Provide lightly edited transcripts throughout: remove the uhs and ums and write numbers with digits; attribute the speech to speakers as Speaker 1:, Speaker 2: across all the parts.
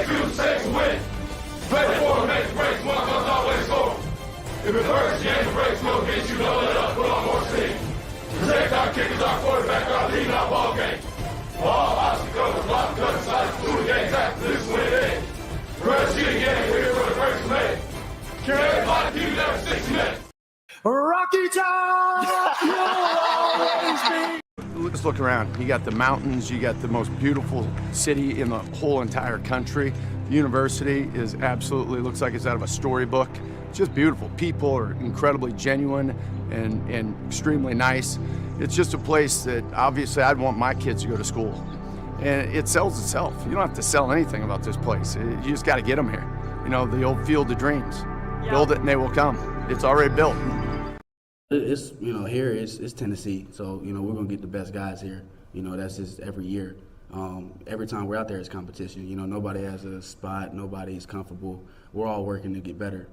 Speaker 1: make two mistakes to win. Play the four, make the breaks, one comes always score. If it hurts, you ain't the breaks, we'll get you, don't let up, put on more steam. Protect our kickers, our quarterback, our lead, our ball game. All obstacles, block, cut, sides, through the games after this win it is. First you again, we're here for the first minute. Can everybody keep it there for 6 minutes?
Speaker 2: Rocky Top, you'll always be.
Speaker 3: Just look around. You got the mountains. You got the most beautiful city in the whole entire country. The university is absolutely, looks like it's out of a storybook. It's just beautiful. People are incredibly genuine and extremely nice. It's just a place that obviously I'd want my kids to go to school. And it sells itself. You don't have to sell anything about this place. You just got to get them here. You know, the old field of dreams. Yeah. Build it and they will come. It's already built.
Speaker 4: It's, you know, here it's Tennessee, so, you know, we're going to get the best guys here. You know, that's just every year. Every time we're out there, it's competition. You know, nobody has a spot, nobody's comfortable. We're all working to get better.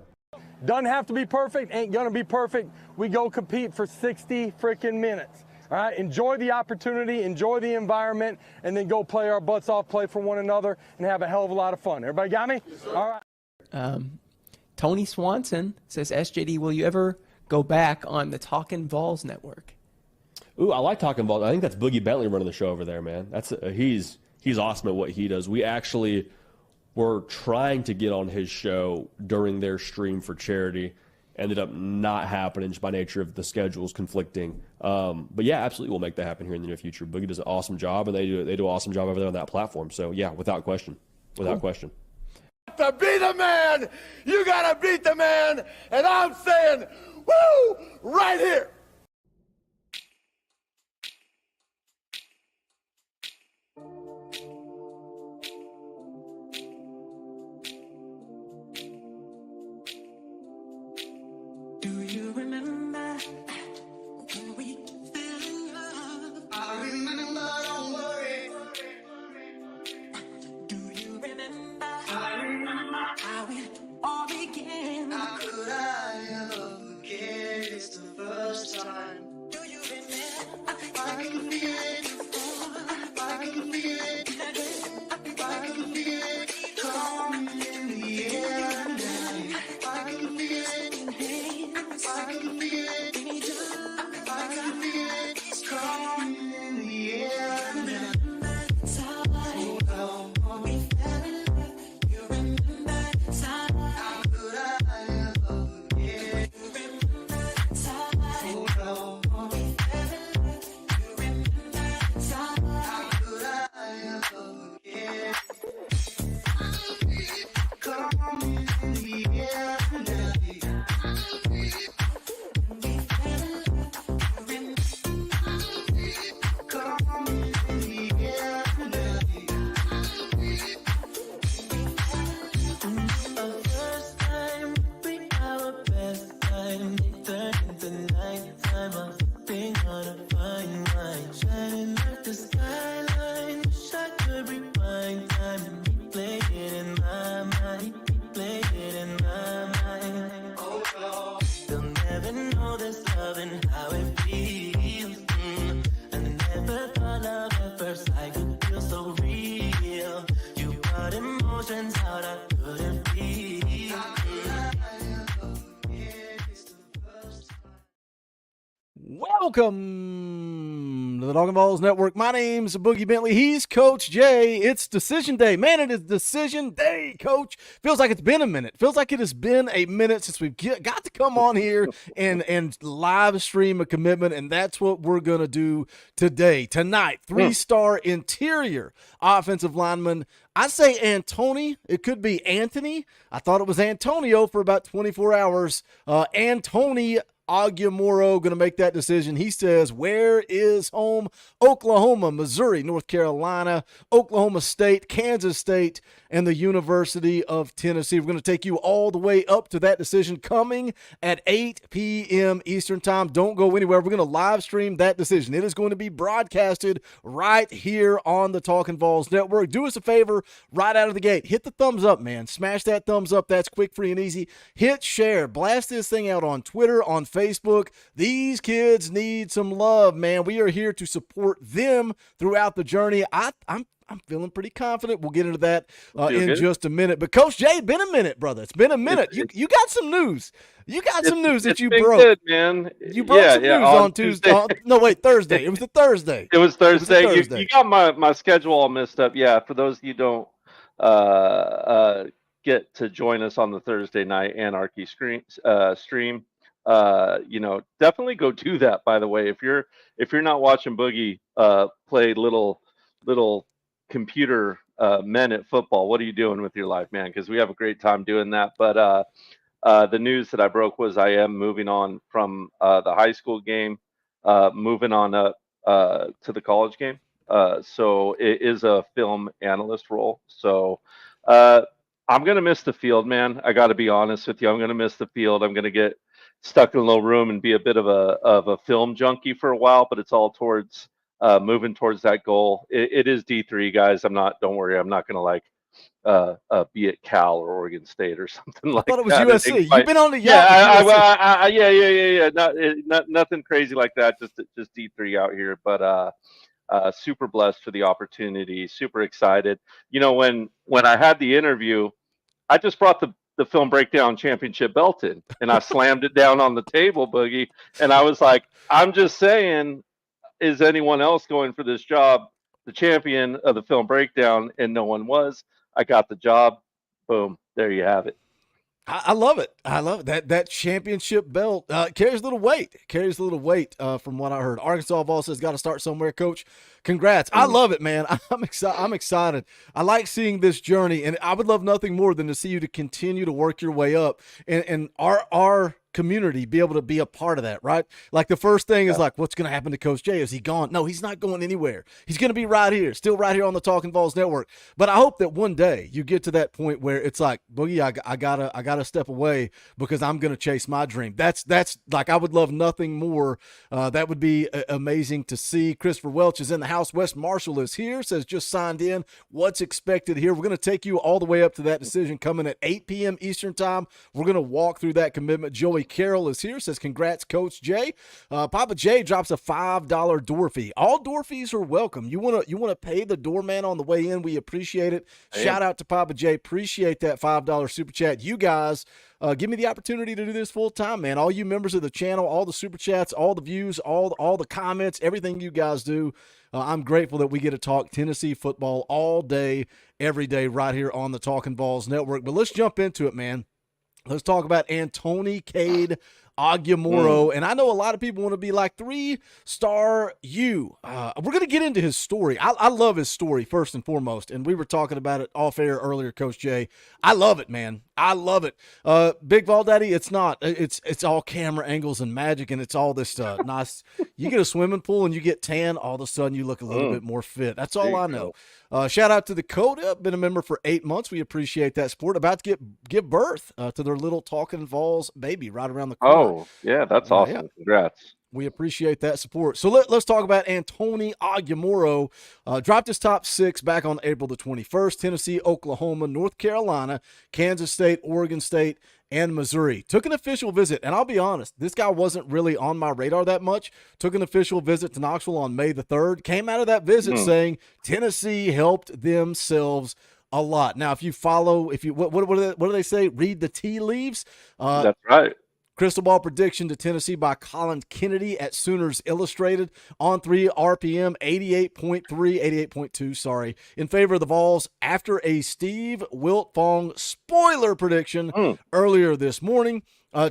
Speaker 2: Doesn't have to be perfect, ain't going to be perfect. We go compete for 60 freaking minutes. All right, enjoy the opportunity, enjoy the environment, and then go play our butts off, play for one another, and have a hell of a lot of fun. Everybody got me?
Speaker 1: Yes,
Speaker 2: all right.
Speaker 5: Tony Swanson says, SJD, will you ever go back on the Talkin VAWLS network?
Speaker 6: Ooh, I like Talkin VAWLS. I think that's Boogie Bentley running the show over there, man. That's he's awesome at what he does. We actually were trying to get on his show during their stream for charity. Ended up not happening just by nature of the schedules conflicting. But yeah, absolutely, we'll make that happen here in the near future. Boogie does an awesome job, and they do an awesome job over there on that platform. So yeah, without question, question.
Speaker 1: To be the man, you gotta beat the man, and I'm saying, woo, right here.
Speaker 7: Do you remember when we fell in love? I remember, don't worry. Do you remember? I remember how it all began. How could I ever forget? It's the first time. Do you remember? I can feel it. I can feel it. I can feel it coming in the air now. I can feel it. I can feel it. I can feel it. It's coming in the air now.
Speaker 8: Welcome to the Talkin VAWLS Network. My name's Boogie Bentley. He's Coach Jay. It's decision day. Man, it is decision day, Coach. Feels like it's been a minute. Feels like it has been a minute since we've got to come on here and live stream a commitment, and that's what we're going to do today. Tonight, three-star interior offensive lineman. I say Antony. It could be Anthony. I thought it was Antonio for about 24 hours. Antoni Ogumoro going to make that decision. He says, where is home? Oklahoma, Missouri, North Carolina, Oklahoma State, Kansas State, and the University of Tennessee. We're going to take you all the way up to that decision coming at 8 p.m. Eastern Time. Don't go anywhere. We're going to live stream that decision. It is going to be broadcasted right here on the Talkin VAWLS Network. Do us a favor right out of the gate. Hit the thumbs up, man. Smash that thumbs up. That's quick, free, and easy. Hit share. Blast this thing out on Twitter, on Facebook. These kids need some love, man. We are here to support them throughout the journey. I'm I'm feeling pretty confident. We'll get into that
Speaker 9: Feel
Speaker 8: in
Speaker 9: good?
Speaker 8: just a minute. But Coach Jay, been a minute, brother. It's been a minute.
Speaker 9: It's
Speaker 8: You got some news. You got some news that
Speaker 9: it's
Speaker 8: you
Speaker 9: been
Speaker 8: broke.
Speaker 9: good, man.
Speaker 8: You broke some news
Speaker 9: on
Speaker 8: on Tuesday. No, wait, Thursday. It was a Thursday.
Speaker 9: It was Thursday.
Speaker 8: a Thursday.
Speaker 9: You got my schedule all messed up. Yeah, for those of you who don't get to join us on the Thursday night Anarchy stream, definitely go do that. By the way, if you're not watching Boogie play little computer men at football, what are you doing with your life, man? Because we have a great time doing that. But the news that I broke was I am moving on from the high school game, moving on up to the college game. So it is a film analyst role. So I'm going to miss the field, man. I got to be honest with you. I'm going to miss the field. I'm going to get stuck in a little room and be a bit of a film junkie for a while, but it's all towards moving towards that goal. It is D3, guys. Don't worry. I'm not going to be at Cal or Oregon State or something like that.
Speaker 8: I thought it was USC. You've been on the yacht.
Speaker 9: Yeah. Nothing crazy like that. Just D3 out here, but super blessed for the opportunity. Super excited. When I had the interview, I just brought the film breakdown championship belt in, and I slammed it down on the table, Boogie, and I was like, I'm just saying, is anyone else going for this job? The champion of the film breakdown, and no one was. I got the job. Boom. There you have it.
Speaker 8: I love it. I love it. That championship belt carries a little weight. From what I heard. Arkansas Vols has got to start somewhere, Coach. Congrats. I love it, man. I'm excited. I like seeing this journey, and I would love nothing more than to see you to continue to work your way up and our community be able to be a part of that, right? Like the first thing is like, what's going to happen to Coach Jay? Is he gone? No, he's not going anywhere. He's going to be right here, still right here on the Talkin VAWLS Network. But I hope that one day you get to that point where it's like, Boogie, I gotta step away because I'm going to chase my dream. That's like, I would love nothing more. That would be amazing to see. Christopher Welch is in the house. Wes Marshall is here, says just signed in. What's expected here? We're going to take you all the way up to that decision coming at 8 p.m. Eastern time. We're going to walk through that commitment. Joey Carroll is here, says congrats, Coach Jay. Papa Jay drops a $5 door fee. All door fees are welcome. You want to pay the doorman on the way in. We appreciate it. Shout out to Papa Jay. Appreciate that $5 super chat. You guys give me the opportunity to do this full time, man. All you members of the channel, all the super chats, all the views, all the comments, everything you guys do. I'm grateful that we get to talk Tennessee football all day, every day, right here on the Talkin VAWLS Network. But let's jump into it, man. Let's talk about Antoni Kade Ogumoro. And I know a lot of people want to be like 3-star you. We're going to get into his story. I love his story first and foremost. And we were talking about it off air earlier, Coach Jay. I love it, man. I love it. Big Vol Daddy, it's not. It's all camera angles and magic, and it's all this nice. You get a swimming pool and you get tan, all of a sudden you look a little bit more fit. That's all I know. Shout out to the Coda. Been a member for 8 months. We appreciate that support. About to give birth to their little Talkin VAWLS baby right around the corner.
Speaker 9: Oh, yeah, that's awesome. Yeah. Congrats.
Speaker 8: We appreciate that support. So let's talk about Antoni Ogumoro. Dropped his top 6 back on April the 21st. Tennessee, Oklahoma, North Carolina, Kansas State, Oregon State, and Missouri. Took an official visit, and I'll be honest, this guy wasn't really on my radar that much. Took an official visit to Knoxville on May the 3rd. Came out of that visit saying Tennessee helped themselves a lot. Now, if you follow, what do they say? Read the tea leaves.
Speaker 9: That's right.
Speaker 8: Crystal ball prediction to Tennessee by Colin Kennedy at Sooners Illustrated. On 3 RPM, 88.2, sorry, in favor of the Vols after a Steve Wiltfong spoiler prediction earlier this morning.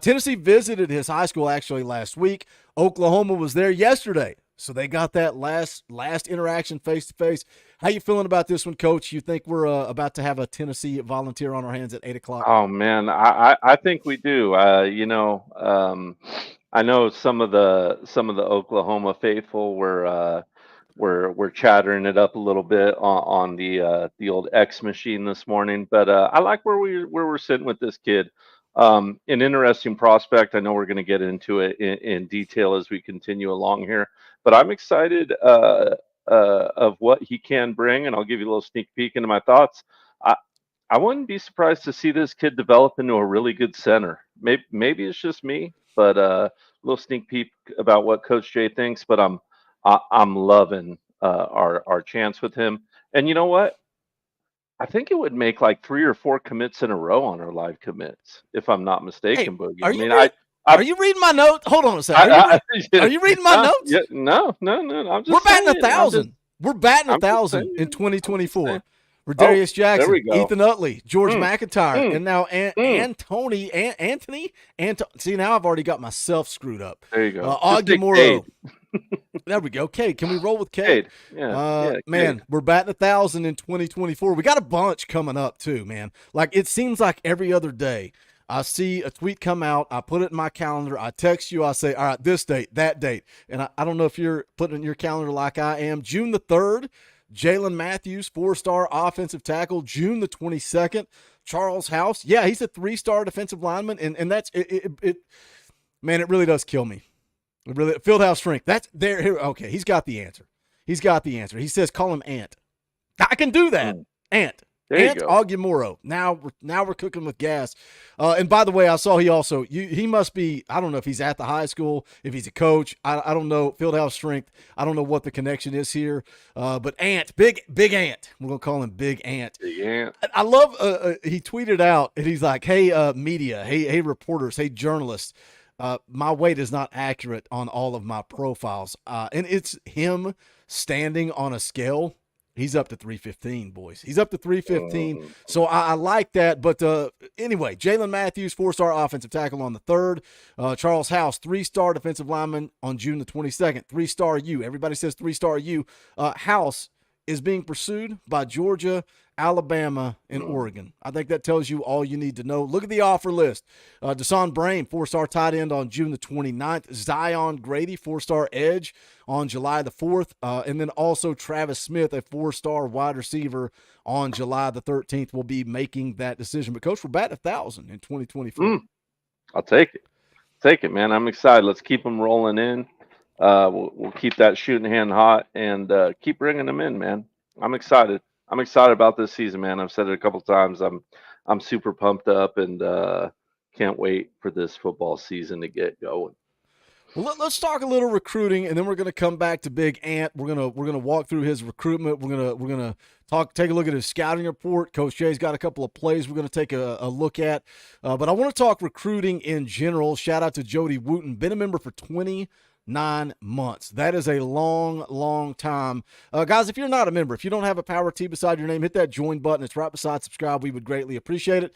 Speaker 8: Tennessee visited his high school actually last week. Oklahoma was there yesterday. So they got that last interaction face-to-face. How you feeling about this one, Coach? You think we're about to have a Tennessee Volunteer on our hands at 8 o'clock?
Speaker 9: Oh, man, I think we do. I know some of the Oklahoma faithful were chattering it up a little bit on the old X machine this morning, but I like where we're sitting with this kid. An interesting prospect. I know we're going to get into it in detail as we continue along here, but I'm excited of what he can bring, and I'll give you a little sneak peek into my thoughts. I wouldn't be surprised to see this kid develop into a really good center. Maybe it's just me, but a little sneak peek about what Coach Jay thinks. But I'm loving our chance with him. And you know what? I think it would make like 3 or 4 commits in a row on our live commits, if I'm not
Speaker 8: Hey,
Speaker 9: mistaken, Boogie.
Speaker 8: are
Speaker 9: I
Speaker 8: you
Speaker 9: mean,
Speaker 8: are you reading my notes? Hold on a second. Are you reading my notes?
Speaker 9: yeah, no, no, no. I'm
Speaker 8: We're
Speaker 9: just
Speaker 8: batting
Speaker 9: saying.
Speaker 8: 1,000. We're batting
Speaker 9: I'm just
Speaker 8: 1,000 in
Speaker 9: saying. I'm just
Speaker 8: 2024.
Speaker 9: saying. Oh,
Speaker 8: Redarius
Speaker 9: there we
Speaker 8: Jackson,
Speaker 9: go.
Speaker 8: Ethan Utley, George
Speaker 9: Mm,
Speaker 8: McIntyre,
Speaker 9: mm,
Speaker 8: and now
Speaker 9: mm.
Speaker 8: Anthony. See, now I've already got myself screwed up.
Speaker 9: There you go. Just say
Speaker 8: Ogumoro.
Speaker 9: Cade.
Speaker 8: There we go. Cade, can we roll with Cade?
Speaker 9: Cade. Yeah,
Speaker 8: Man,
Speaker 9: Cade.
Speaker 8: we're batting 1,000 in 2024. We got a bunch coming up too, man. Like it seems like every other day I see a tweet come out, I put it in my calendar, I text you, I say, all right, this date, that date. And I don't know if you're putting it in your calendar like I am. June the 3rd, Jalen Matthews, 4-star offensive tackle. June the 22nd, Charles House. Yeah, he's a 3-star defensive lineman, and that's it. Man, it really does kill me. It really, Fieldhouse strength. That's there. Here, okay, he's got the answer. He's got the answer. He says, call him Ant. I can do that. Ant.
Speaker 9: There you
Speaker 8: Ant
Speaker 9: go.
Speaker 8: Ogumoro. Now we're cooking with gas. And by the way, I saw he must be, I don't know if he's at the high school, if he's a coach. I don't know. Fieldhouse strength. I don't know what the connection is here. But Ant, big Ant. We're going to call him Big Ant.
Speaker 9: Big Ant.
Speaker 8: I love, he tweeted out and he's like, hey, media, hey, reporters, hey, journalists. My weight is not accurate on all of my profiles. And it's him standing on a scale. He's up to 315, boys. He's up to 315. So I like that. But anyway, Jalen Matthews, 4-star offensive tackle on the 3rd. Charles House, 3-star defensive lineman on June the 22nd. 3-star U. Everybody says 3-star U. House is being pursued by Georgia, Alabama, and Oregon. I think that tells you all you need to know. Look at the offer list. Deshaun Brame, 4-star tight end on June the 29th. Zion Grady, 4-star edge on July the 4th. And then also Travis Smith, a 4-star wide receiver on July the 13th, will be making that decision. But, Coach, we're batting 1,000 in 2024.
Speaker 9: I'll take it. Take it, man. I'm excited. Let's keep them rolling in. We'll keep that shooting hand hot and keep bringing them in, man. I'm excited. I'm excited about this season, man. I've said it a couple times. I'm super pumped up and can't wait for this football season to get going.
Speaker 8: Well, let's talk a little recruiting, and then we're going to come back to Big Ant. We're gonna walk through his recruitment. We're gonna take a look at his scouting report. Coach Jay's got a couple of plays we're going to take a look at, but I want to talk recruiting in general. Shout out to Jody Wooten, been a member for 29 months. That is a long, long time. Guys, if you're not a member, if you don't have a Power T beside your name, hit that join button. It's right beside subscribe. We would greatly appreciate it.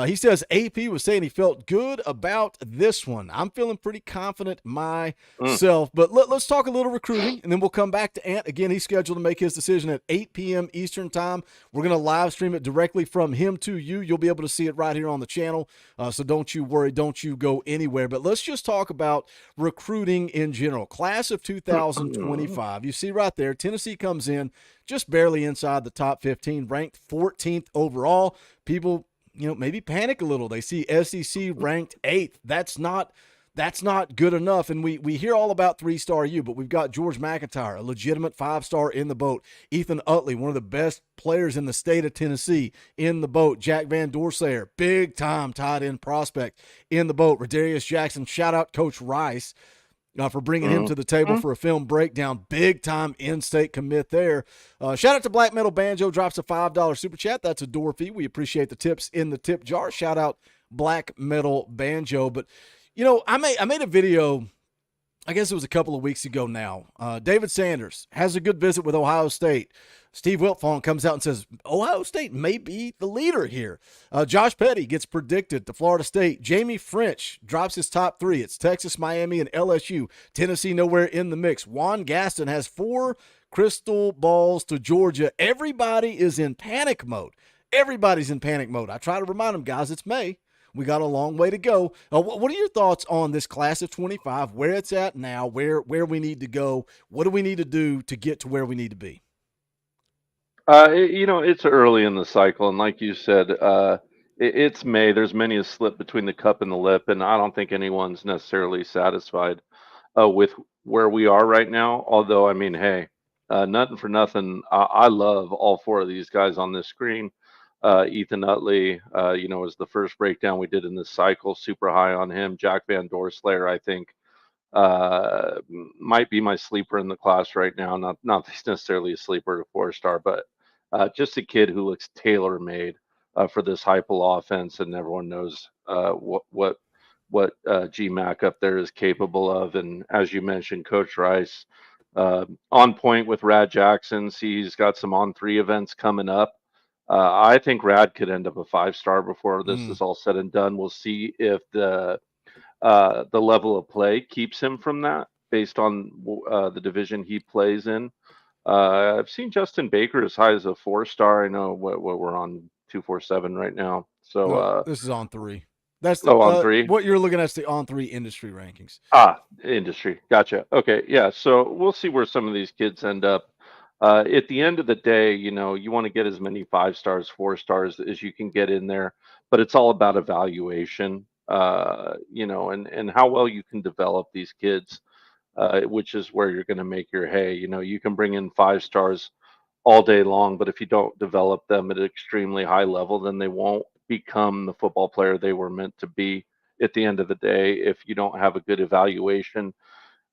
Speaker 8: He says AP was saying he felt good about this one. I'm feeling pretty confident myself. But let's talk a little recruiting, and then we'll come back to Ant. Again, he's scheduled to make his decision at 8 p.m. Eastern time. We're going to live stream it directly from him to you. You'll be able to see it right here on the channel. So don't you worry. Don't you go anywhere. But let's just talk about recruiting in general. Class of 2025. You see right there, Tennessee comes in just barely inside the top 15, ranked 14th overall. People, maybe panic a little. They see SEC ranked 8th. That's not good enough. And we hear all about 3-star U, but we've got George McIntyre, a legitimate 5-star in the boat. Ethan Utley, one of the best players in the state of Tennessee, in the boat. Jack Van Doorslayer, big-time tight end prospect, in the boat. Redarius Jackson, shout out Coach Rice for bringing him to the table for a film breakdown. Big-time in-state commit there. Shout out to Black Metal Banjo, drops a $5 super chat. That's a door fee. We appreciate the tips in the tip jar. Shout out Black Metal Banjo. But, I made a video, I guess it was a couple of weeks ago now. David Sanders has a good visit with Ohio State. Steve Wiltfong comes out and says, Ohio State may be the leader here. Josh Petty gets predicted to Florida State. Jamie French drops his top 3. It's Texas, Miami, and LSU. Tennessee nowhere in the mix. Juan Gaston has 4 crystal balls to Georgia. Everybody is in panic mode. Everybody's in panic mode. I try to remind them, guys, it's May. We got a long way to go. What are your thoughts on this class of 25, where it's at now, where we need to go? What do we need to do to get to where we need to be?
Speaker 9: It's early in the cycle, and like you said, it's May. There's many a slip between the cup and the lip, and I don't think anyone's necessarily satisfied with where we are right now. Although, I mean, hey, nothing for nothing. I love all 4 of these guys on this screen. Ethan Utley, was the first breakdown we did in this cycle. Super high on him. Jack Van Doorslayer, I think, might be my sleeper in the class right now. Not that he's necessarily a sleeper to 4-star, but Just a kid who looks tailor made for this Heupel offense, and everyone knows what GMAC up there is capable of. And as you mentioned, Coach Rice on point with Rad Jackson. See, he's got some on-3 events coming up. I think Rad could end up a 5-star before this is all said and done. We'll see if the level of play keeps him from that based on the division he plays in. I've seen Justin Baker as high as a 4-star. I know what we're on 247 right now. So
Speaker 8: No, this is on 3. That's the,
Speaker 9: on 3.
Speaker 8: What you're looking at is the on 3 industry rankings.
Speaker 9: Industry. Gotcha. Okay. Yeah. So we'll see where some of these kids end up. At the end of the day, you want to get as many 5-stars, 4-stars as you can get in there, but it's all about evaluation, and how well you can develop these kids, which is where you're going to make your hay. You can bring in 5-stars all day long, but if you don't develop them at an extremely high level, then they won't become the football player they were meant to be at the end of the day. If you don't have a good evaluation,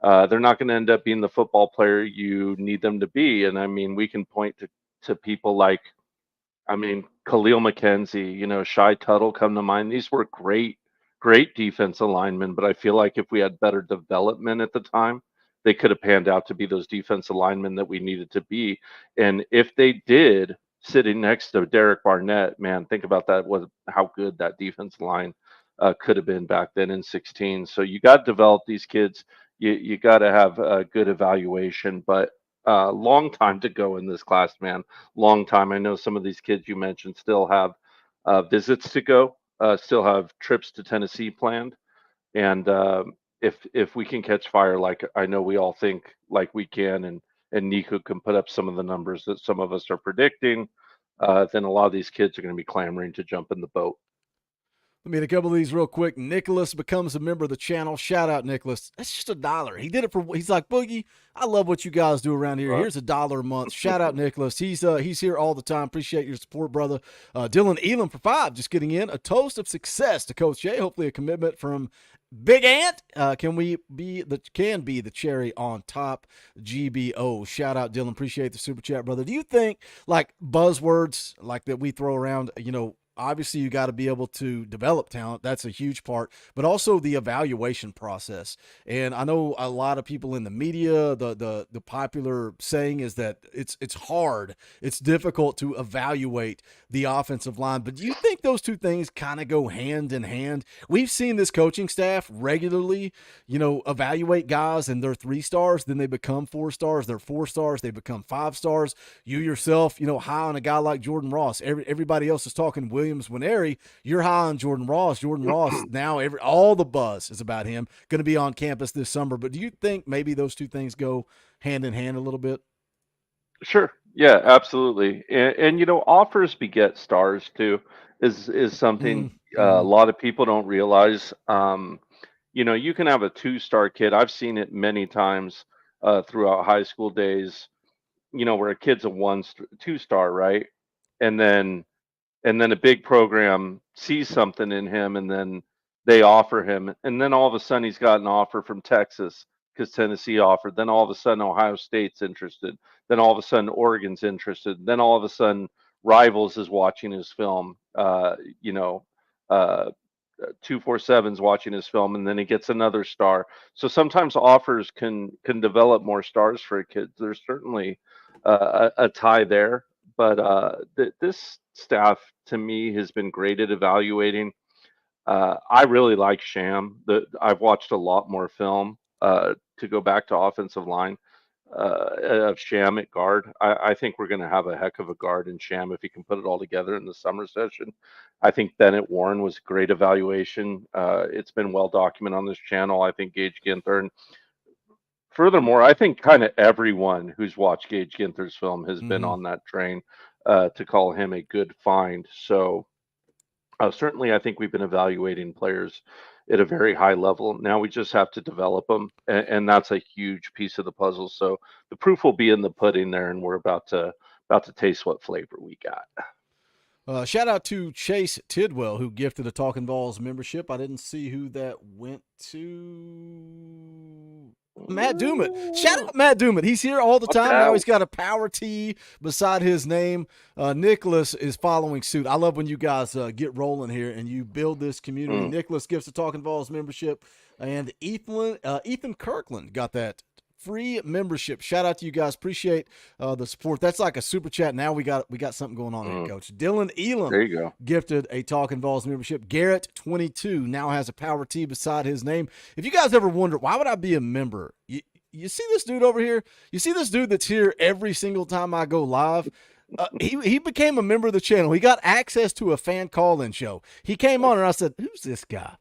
Speaker 9: they're not going to end up being the football player you need them to be. And I mean, we can point to people like, Khalil McKenzie, Shy Tuttle come to mind. These were great defensive linemen, but I feel like if we had better development at the time, they could have panned out to be those defensive linemen that we needed to be. And if they did, sitting next to Derek Barnett, man, think about that, how good that defensive line could have been back then in 16. So you got to develop these kids. You got to have a good evaluation, but long time to go in this class, man. Long time. I know some of these kids you mentioned still have visits to go, still have trips to Tennessee planned, and if we can catch fire, like I know we all think like we can, and Nico can put up some of the numbers that some of us are predicting, then a lot of these kids are going to be clamoring to jump in the boat.
Speaker 8: Let me hit a couple of these real quick. Nicholas becomes a member of the channel. Shout out, Nicholas. That's just $1. He did it for. He's like, Boogie, I love what you guys do around here. Here's $1 a month. Shout out, Nicholas. He's here all the time. Appreciate your support, brother. Dylan Elam for $5, just getting in. A toast of success to Coach Jay. Hopefully, a commitment from Big Ant. Can be the cherry on top? GBO. Shout out, Dylan. Appreciate the super chat, brother. Do you think like buzzwords like that we throw around, obviously you got to be able to develop talent. That's a huge part, but also the evaluation process. And I know a lot of people in the media, the popular saying is that it's hard. It's difficult to evaluate the offensive line. But do you think those two things kind of go hand in hand? We've seen this coaching staff regularly, evaluate guys and they're 3-stars, then they become 4-stars, they're 4-stars, they become 5-stars. You yourself, high on a guy like Jordan Ross. Everybody else is talking Williams Winery. You're high on Jordan Ross. Jordan Ross, now all the buzz is about him. Going to be on campus this summer. But do you think maybe those two things go hand in hand a little bit?
Speaker 9: Sure. Yeah, absolutely. And offers beget stars too is something a lot of people don't realize. You can have a 2-star kid. I've seen it many times throughout high school days, where a kid's a 2-star, right? And then a big program sees something in him, and then they offer him, and then all of a sudden he's got an offer from Texas because Tennessee offered. Then all of a sudden Ohio State's interested. Then all of a sudden Oregon's interested. Then all of a sudden Rivals is watching his film. 247's watching his film, and then he gets another star. So sometimes offers can develop more stars for a kid. There's certainly a tie there, but this staff to me has been great at evaluating. I really like Sham. I've watched a lot more film to go back to offensive line of Sham at guard. I think we're going to have a heck of a guard in Sham if he can put it all together in the summer session. I think Bennett Warren was a great evaluation. It's been well documented on this channel. I think Gage Ginther. And furthermore, I think kind of everyone who's watched Gage Ginther's film has been on that train to call him a good find. So certainly I think we've been evaluating players at a very high level. Now we just have to develop them, and that's a huge piece of the puzzle. So the proof will be in the pudding there, and we're about to taste what flavor we got.
Speaker 8: Shout out to Chase Tidwell, who gifted a Talkin VAWLS membership. I didn't see who that went to. Matt Doomit. Shout out Matt Doomit. He's here all the time. Now he's got a power T beside his name. Nicholas is following suit. I love when you guys get rolling here and you build this community. Nicholas gifts a Talkin VAWLS membership. And Ethan Kirkland got that free membership. Shout out to you guys. Appreciate the support. That's like a super chat. Now we got something going on here, Coach. Dylan Elam
Speaker 9: There you go.
Speaker 8: gifted a Talkin VAWLS membership. Garrett 22 now has a power T beside his name. If you guys ever wonder why would I be a member, you see this dude over here? You see this dude that's here every single time I go live? He became a member of the channel. He got access to a fan call-in show. He came on and I said, "Who's this guy?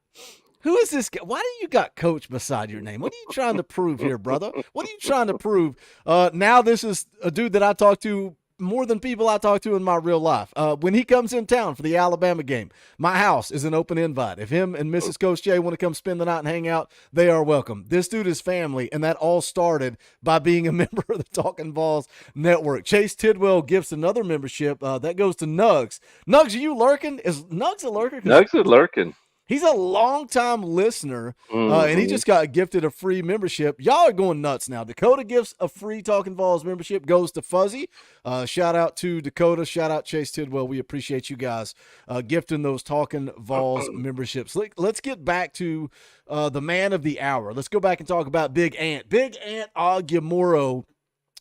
Speaker 8: Who is this guy? Why do you got Coach beside your name? What are you trying to prove here, brother? What are you trying to prove?" Now this is a dude that I talk to more than people I talk to in my real life. When he comes in town for the Alabama game, my house is an open invite. If him and Mrs. Coach J want to come spend the night and hang out, they are welcome. This dude is family, and that all started by being a member of the Talkin VAWLS Network. Chase Tidwell gifts another membership. That goes to Nugs. Nugs, are you lurking? Is Nugs a lurker?
Speaker 9: Nugs is lurking.
Speaker 8: He's a longtime listener, and he just got gifted a free membership. Y'all are going nuts now. Dakota gifts a free Talkin VAWLS membership, goes to Fuzzy. Shout out to Dakota. Shout out Chase Tidwell. We appreciate you guys gifting those Talkin VAWLS memberships. Let's get back to the man of the hour. Let's go back and talk about Big Ant. Big Ant Ogumoro.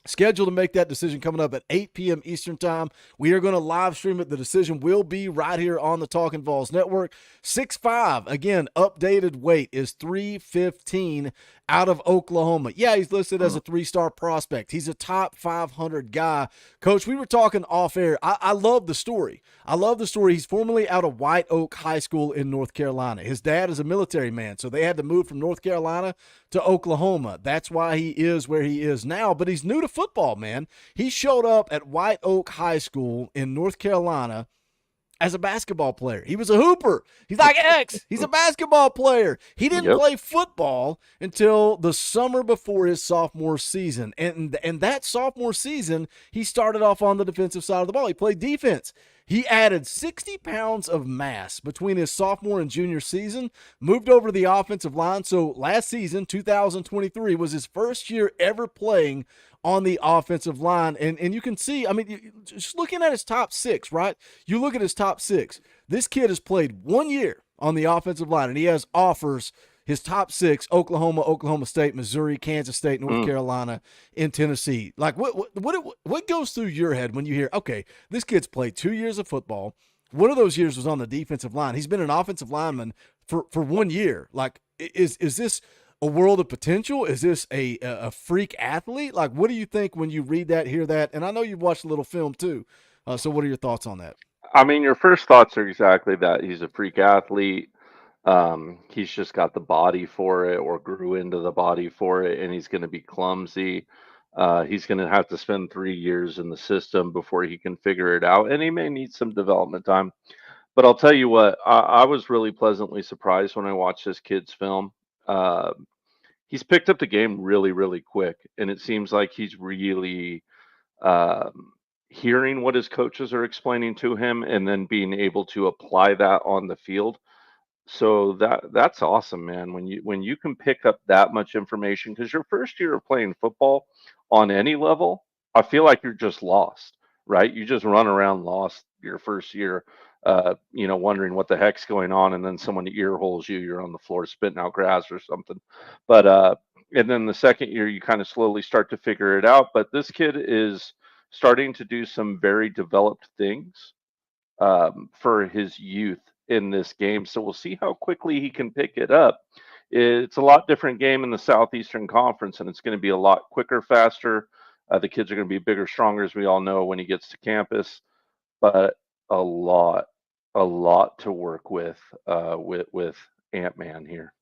Speaker 8: Scheduled to make that decision coming up at 8 p.m. Eastern time. We are going to live stream it. The decision will be right here on the Talkin VAWLS Network. 6'5", again, updated weight is 315 out of Oklahoma. Yeah, he's listed as a 3-star prospect. He's a top 500 guy. Coach, we were talking off air. I love the story. I love the story. He's formerly out of White Oak High School in North Carolina. His dad is a military man, so they had to move from North Carolina to Oklahoma. That's why he is where he is now, but he's new to football, man. He showed up at White Oak High School in North Carolina as a basketball player. He was a hooper. He's like X. He's a basketball player. He didn't play football until the summer before his sophomore season. And that sophomore season, he started off on the defensive side of the ball. He played defense. He added 60 pounds of mass between his sophomore and junior season, moved over to the offensive line. So last season, 2023, was his first year ever playing on the offensive line. And you can see, I mean, just looking at his top 6, right? You look at his top 6. This kid has played 1 year on the offensive line, and he has offers. His top 6: Oklahoma, Oklahoma State, Missouri, Kansas State, North Carolina, and Tennessee. Like, what goes through your head when you hear, okay, this kid's played 2 years of football. One of those years was on the defensive line. He's been an offensive lineman for 1 year. Like, is this a world of potential? Is this a freak athlete? Like, what do you think when you read that, hear that? And I know you've watched a little film too. So what are your thoughts on that?
Speaker 9: I mean, your first thoughts are exactly that. He's a freak athlete. He's just got the body for it, or grew into the body for it, and he's going to be clumsy. He's going to have to spend 3 years in the system before he can figure it out, and he may need some development time. But I'll tell you what, I was really pleasantly surprised when I watched this kid's film. He's picked up the game really, really quick, and it seems like he's really hearing what his coaches are explaining to him, and then being able to apply that on the field. So that's awesome, man. When you can pick up that much information, because your first year of playing football on any level, I feel like you're just lost, right? You just run around lost your first year, wondering what the heck's going on, and then someone ear holes you, you're on the floor spitting out grass or something. But and then the second year, you kind of slowly start to figure it out. But this kid is starting to do some very developed things for his youth in this game. So we'll see how quickly he can pick it up. It's a lot different game in the Southeastern Conference, and it's going to be a lot quicker, faster. The kids are going to be bigger, stronger, as we all know, when he gets to campus. But a lot to work with Ant-Man here.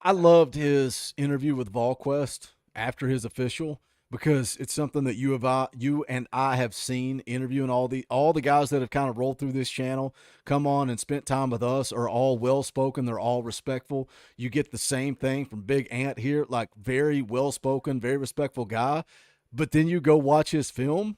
Speaker 8: I loved his interview with VolQuest after his official, because it's something that you and I have seen interviewing all the guys that have kind of rolled through this channel, come on and spent time with us, are all well-spoken. They're all respectful. You get the same thing from Big Ant here, like very well-spoken, very respectful guy. But then you go watch his film,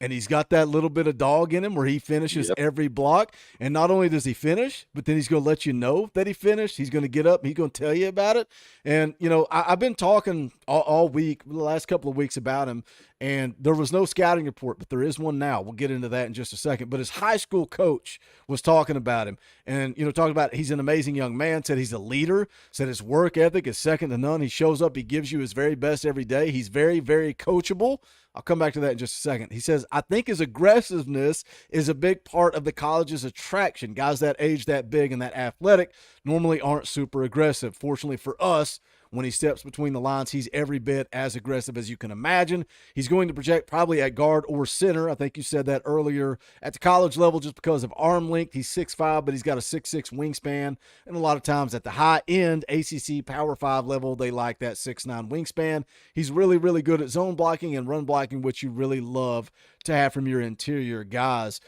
Speaker 8: And he's got that little bit of dog in him where he finishes
Speaker 9: Yep.
Speaker 8: every block. And not only does he finish, but then he's going to let you know that he finished. He's going to get up and he's going to tell you about it. And, you know, I've been talking all week, the last couple of weeks about him, and there was no scouting report, but there is one now. We'll get into that in just a second. But his high school coach was talking about him and, you know, talking about he's an amazing young man, said he's a leader, said his work ethic is second to none. He shows up, he gives you his very best every day. He's very, very coachable. I'll come back to that in just a second. He says, I think his aggressiveness is a big part of the college's attraction. Guys that age, that big, and that athletic normally aren't super aggressive. Fortunately for us, when he steps between the lines, he's every bit as aggressive as you can imagine. He's going to project probably at guard or center. I think you said that earlier. At the college level, just because of arm length, he's 6'5", but he's got a 6'6" wingspan. And a lot of times at the high end, ACC Power 5 level, they like that 6'9" wingspan. He's really, really good at zone blocking and run blocking, which you really love to have from your interior guys.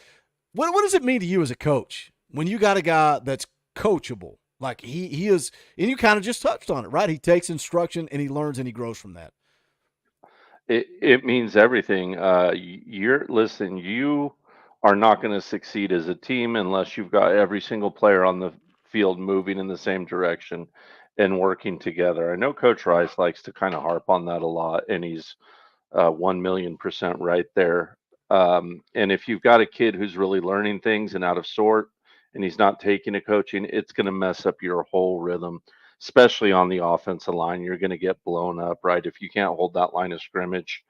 Speaker 8: What does it mean to you as a coach when you got a guy that's coachable? Like he is, and you kind of just touched on it, right? He takes instruction and he learns and he grows from that.
Speaker 9: It means everything. Listen, you are not going to succeed as a team unless you've got every single player on the field moving in the same direction and working together. I know Coach Rice likes to kind of harp on that a lot, and he's 1,000,000% right there. And if you've got a kid who's really learning things and out of sort, and he's not taking a coaching, it's going to mess up your whole rhythm, especially on the offensive line. You're going to get blown up, right? If you can't hold that line of scrimmage,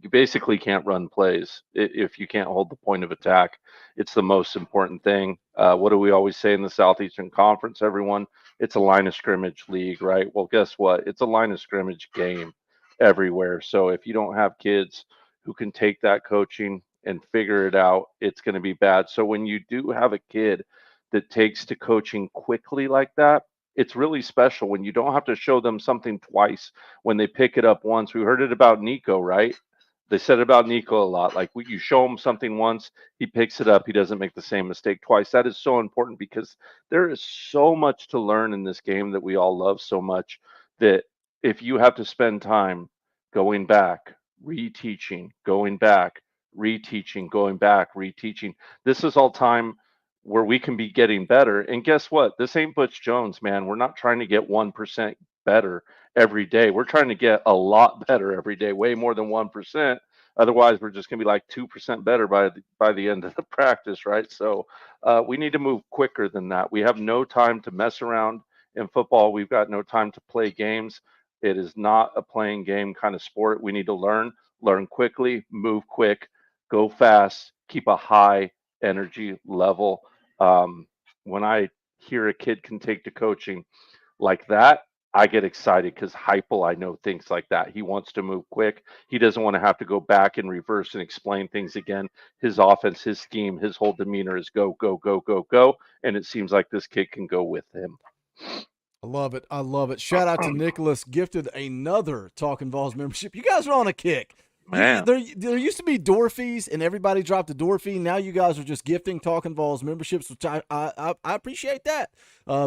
Speaker 9: you basically can't run plays. If you can't hold the point of attack, it's the most important thing. What do we always say in the Southeastern Conference, everyone? It's a line of scrimmage league, right? Well, guess what? It's a line of scrimmage game everywhere. So if you don't have kids who can take that coaching and figure it out, it's going to be bad. So when you do have a kid that takes to coaching quickly like that, it's really special when you don't have to show them something twice when they pick it up once. We heard it about Nico, right? They said about Nico a lot. Like you show him something once, he picks it up. He doesn't make the same mistake twice. That is so important because there is so much to learn in this game that we all love so much that if you have to spend time going back, reteaching, going back, reteaching, going back, reteaching, this is all time where we can be getting better. And guess what? This ain't Butch Jones, man. We're not trying to get 1% better every day. We're trying to get a lot better every day, way more than 1%. Otherwise, we're just going to be like 2% better by the end of the practice, right? So we need to move quicker than that. We have no time to mess around in football. We've got no time to play games. It is not a playing game kind of sport. We need to learn quickly, move quick, go fast, keep a high energy level. When I hear a kid can take to coaching like that, I get excited because Heupel, I know, thinks like that. He wants to move quick. He doesn't want to have to go back and reverse and explain things again. His offense, his scheme, his whole demeanor is go, go, go, go, go. And it seems like this kid can go with him.
Speaker 8: I love it. I love it. Shout out to Nicholas, gifted another Talkin VAWLS membership. You guys are on a kick.
Speaker 9: Man.
Speaker 8: There used to be door fees, and everybody dropped a door fee. Now you guys are just gifting Talkin VAWLS memberships, which I appreciate that.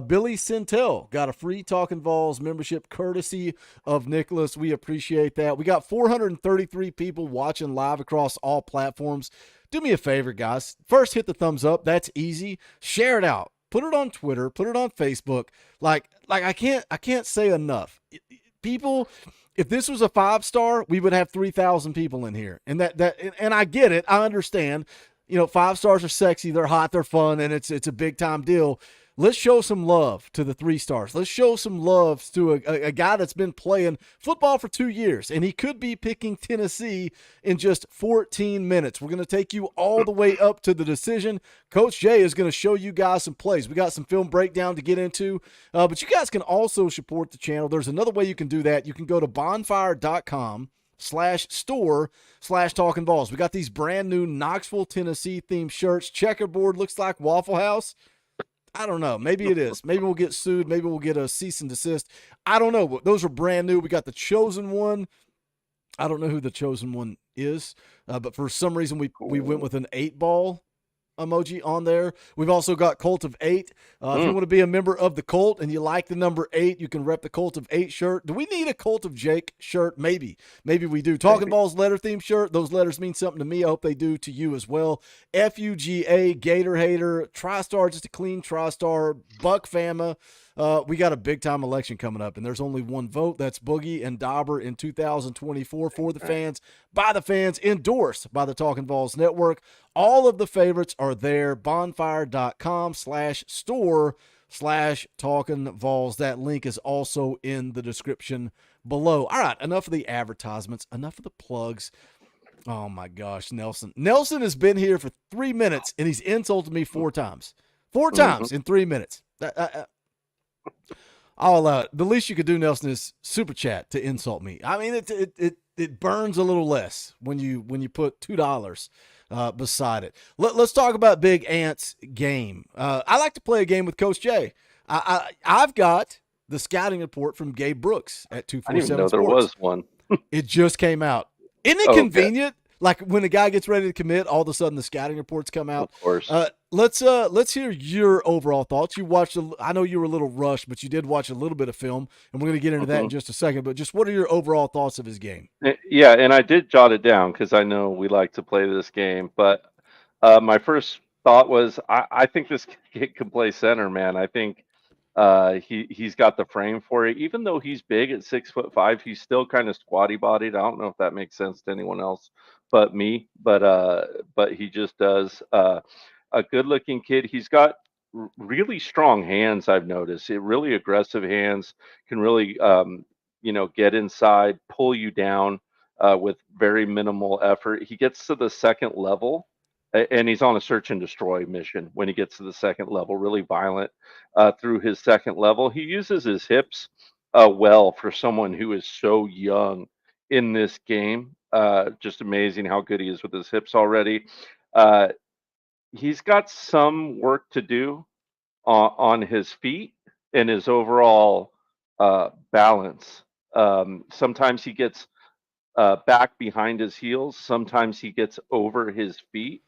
Speaker 8: Billy Sintel got a free Talkin VAWLS membership courtesy of Nicholas. We appreciate that. We got 433 people watching live across all platforms. Do me a favor, guys. First, hit the thumbs up. That's easy. Share it out. Put it on Twitter. Put it on Facebook. Like I can't say enough. People. If this was a 5-star, we would have 3,000 people in here. And and I get it. I understand. You know, 5 stars are sexy, they're hot, they're fun, and it's a big time deal. Let's show some love to the 3 stars. Let's show some love to a guy that's been playing football for 2 years, and he could be picking Tennessee in just 14 minutes. We're going to take you all the way up to the decision. Coach Jay is going to show you guys some plays. We got some film breakdown to get into, but you guys can also support the channel. There's another way you can do that. You can go to bonfire.com/store/Talkin VAWLS. We got these brand new Knoxville, Tennessee themed shirts. Checkerboard looks like Waffle House. I don't know. Maybe it is. Maybe we'll get sued. Maybe we'll get a cease and desist. I don't know. Those are brand new. We got the Chosen One. I don't know who the Chosen One is, but for some reason we went with an 8-ball emoji on there. We've also got Cult of 8. If you want to be a member of the Cult and you like the number 8, you can rep the Cult of 8 shirt. Do we need a Cult of Jake shirt? Maybe we do. Talking Balls letter theme shirt. Those letters mean something to me. I hope they do to you as well. FUGA, Gator Hater, TriStar, just a clean TriStar, Buck Fama. We got a big-time election coming up, and there's only one vote. That's Boogie and Dauber in 2024 for the fans, by the fans, endorsed by the Talkin VAWLS Network. All of the favorites are there, bonfire.com/store/TalkinVAWLS. That link is also in the description below. All right, enough of the advertisements, enough of the plugs. Oh, my gosh, Nelson. Nelson has been here for 3 minutes, and he's insulted me 4 times. 4 times in 3 minutes. I'll allow it. The least you could do, Nelson, is super chat to insult me. I mean, it burns a little less when you put $2 beside it. Let's talk about Big Ant's game. I like to play a game with Coach Jay. I've got the scouting report from Gabe Brooks at 247
Speaker 9: I didn't even know
Speaker 8: Sports.
Speaker 9: there was one.
Speaker 8: It just came out. Isn't it convenient? Like when a guy gets ready to commit, all of a sudden the scouting reports come out.
Speaker 9: Of course.
Speaker 8: Let's hear your overall thoughts. You watched. I know you were a little rushed, but you did watch a little bit of film, and we're going to get into that in just a second. But just what are your overall thoughts of his game?
Speaker 9: Yeah, and I did jot it down because I know we like to play this game. But my first thought was I think this kid can play center, man. I think he's got the frame for it. Even though he's big at 6'5", he's still kind of squatty bodied. I don't know if that makes sense to anyone else but me. But he just does. A good-looking kid. He's got really strong hands. I've noticed really aggressive hands. Can really get inside, pull you down with very minimal effort. He gets to the second level, and he's on a search and destroy mission when he gets to the second level. Really violent through his second level. He uses his hips well for someone who is so young in this game. Just amazing how good he is with his hips already. He's got some work to do on his feet and his overall balance. Sometimes he gets back behind his heels. Sometimes he gets over his feet.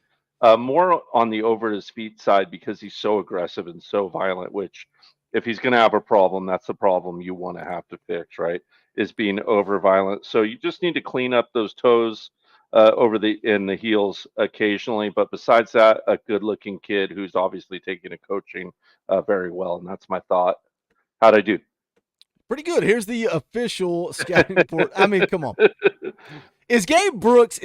Speaker 9: More on the over his feet side because he's so aggressive and so violent, which if he's going to have a problem, that's the problem you want to have to fix, right? Is being over violent. So you just need to clean up those toes in the heels occasionally, but besides that, a good-looking kid who's obviously taking a coaching very well, and that's my thought. How'd I do?
Speaker 8: Pretty good. Here's the official scouting report. I mean, come on. Is Gabe Brooks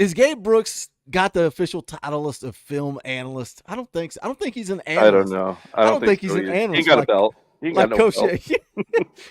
Speaker 8: got the official title list of film analyst? I don't think so. I don't think he's an analyst.
Speaker 9: I don't know. I don't think
Speaker 8: he's
Speaker 9: so
Speaker 8: an
Speaker 9: either.
Speaker 8: analyst.
Speaker 9: He got a belt.
Speaker 8: Like Coach belt.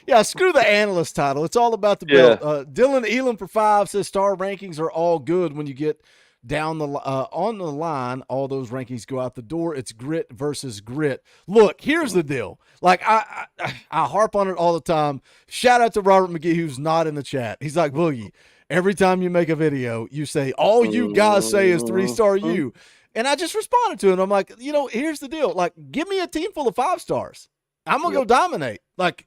Speaker 8: Yeah, screw the analyst title. It's all about the belt. Dylan Elam for 5 says star rankings are all good when you get down the on the line. All those rankings go out the door. It's grit versus grit. Look, here's the deal. Like I harp on it all the time. Shout out to Robert McGee, who's not in the chat. He's like, Boogie, every time you make a video, you say all you guys say is 3-star you. And I just responded to it. I'm like, here's the deal. Like, give me a team full of 5 stars. I'm going to go dominate. Like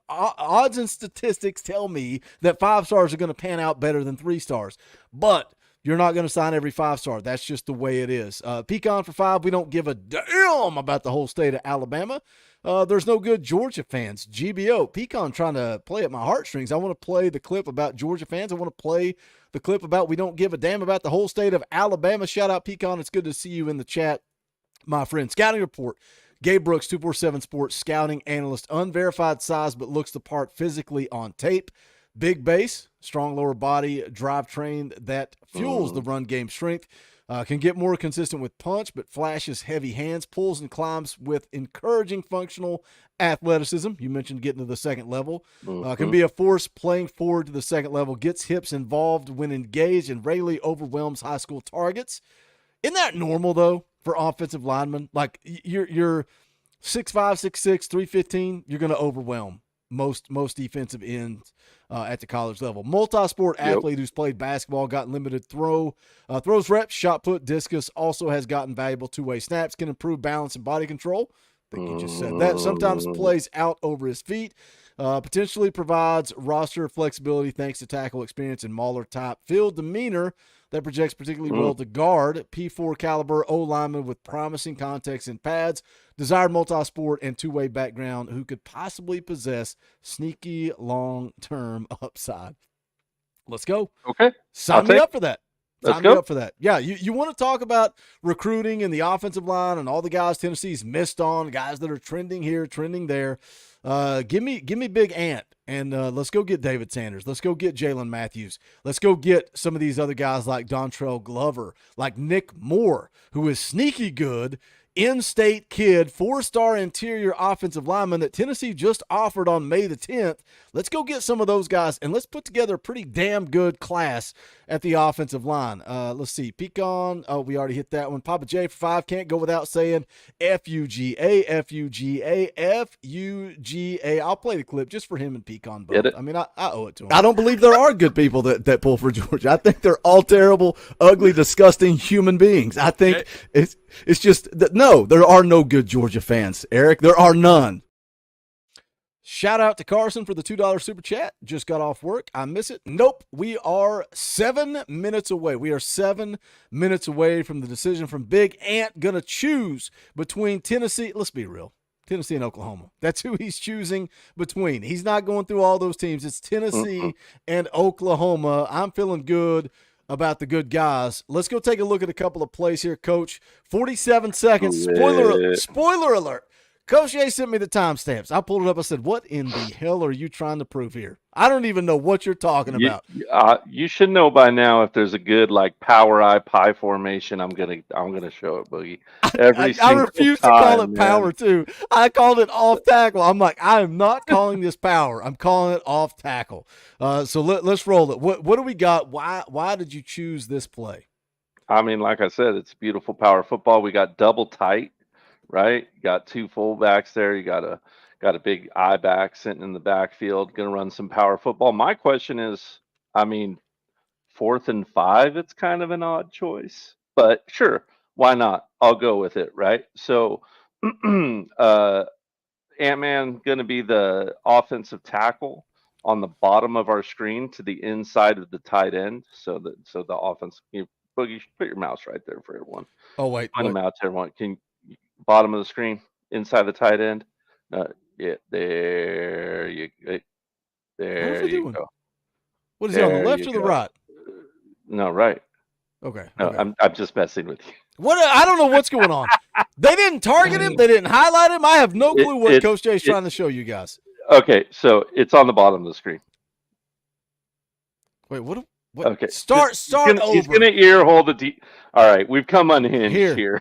Speaker 8: odds and statistics tell me that 5 stars are going to pan out better than 3 stars. But you're not going to sign every 5-star. That's just the way it is. Pecan for 5, we don't give a damn about the whole state of Alabama. There's no good Georgia fans. GBO. Pecan trying to play at my heartstrings. I want to play the clip about Georgia fans. I want to play the clip about we don't give a damn about the whole state of Alabama. Shout out, Pecan. It's good to see you in the chat, my friend. Scouting report. Gabe Brooks, 247 Sports, scouting analyst, unverified size, but looks the part physically on tape. Big base, strong lower body, drivetrain that fuels the run game strength. Can get more consistent with punch, but flashes heavy hands, pulls and climbs with encouraging functional athleticism. You mentioned getting to the second level. Can be a force playing forward to the second level, gets hips involved when engaged, and regularly overwhelms high school targets. Isn't that normal, though, for offensive linemen? Like, you're 6'5", 6'6", 315, you're going to overwhelm most defensive ends at the college level. Multi-sport athlete who's played basketball, got limited throws reps, shot put, discus, also has gotten valuable two-way snaps, can improve balance and body control. I think you just said that. Sometimes plays out over his feet. Potentially provides roster flexibility thanks to tackle experience and Mauler type field demeanor. that projects particularly well to guard P4 caliber O lineman with promising context in pads, desired multi-sport, and two-way background who could possibly possess sneaky long-term upside. Let's go.
Speaker 9: Okay.
Speaker 8: Sign me up for that.
Speaker 9: Let's
Speaker 8: Sign
Speaker 9: go.
Speaker 8: me up for that. Yeah, you want to talk about recruiting and the offensive line and all the guys Tennessee's missed on, guys that are trending here, trending there. Give me Big Ant, and let's go get David Sanders. Let's go get Jalen Matthews. Let's go get some of these other guys like Dontrell Glover, like Nick Moore, who is sneaky good, in-state kid, 4-star interior offensive lineman that Tennessee just offered on May the 10th. Let's go get some of those guys, and let's put together a pretty damn good class at the offensive line. Let's see. Pecan. Oh, we already hit that one. Papa J for 5. Can't go without saying F-U-G-A, F-U-G-A, F-U-G-A. I'll play the clip just for him and Pecan both. I mean, I owe it to him. I don't believe there are good people that pull for Georgia. I think they're all terrible, ugly, disgusting human beings. I think it's just that no, there are no good Georgia fans, Eric. There are none. Shout out to Carson for the $2 super chat. Just got off work. I miss it. Nope. We are 7 minutes away. We are 7 minutes away from the decision from Big Ant. Gonna choose between Tennessee. Let's be real. Tennessee and Oklahoma. That's who he's choosing between. He's not going through all those teams. It's Tennessee and Oklahoma. I'm feeling good about the good guys. Let's go take a look at a couple of plays here, Coach. 47 seconds. Spoiler alert. Coach Jay sent me the timestamps. I pulled it up. I said, what in the hell are you trying to prove here? I don't even know what you're talking about.
Speaker 9: You should know by now if there's a good like power eye pie formation. I'm gonna show it, Boogie.
Speaker 8: I refuse to call it power too. I called it off tackle. I'm like, I am not calling this power. I'm calling it off tackle. So let's roll it. What do we got? Why did you choose this play?
Speaker 9: I mean, like I said, it's beautiful power football. We got double tight, right? You got two fullbacks there. You got a big eye back sitting in the backfield, going to run some power football. My question is, I mean, 4th and 5, it's kind of an odd choice, but sure, why not? I'll go with it, right? So, Ant-Man going to be the offensive tackle on the bottom of our screen to the inside of the tight end. So the offense, Boogie, you should put your mouse right there for everyone.
Speaker 8: Oh, wait.
Speaker 9: Point them out to everyone. Bottom of the screen, inside the tight end. Yeah, there you go.
Speaker 8: What is he on the left or the right?
Speaker 9: No, right.
Speaker 8: Okay.
Speaker 9: No,
Speaker 8: okay.
Speaker 9: I'm just messing with you.
Speaker 8: What? I don't know what's going on. They didn't target him. They didn't highlight him. I have no clue what Coach Jay's trying to show you guys.
Speaker 9: Okay, so it's on the bottom of the screen.
Speaker 8: Wait, what?
Speaker 9: Okay,
Speaker 8: Start over.
Speaker 9: He's gonna ear hold the D. All right, we've come unhinged here.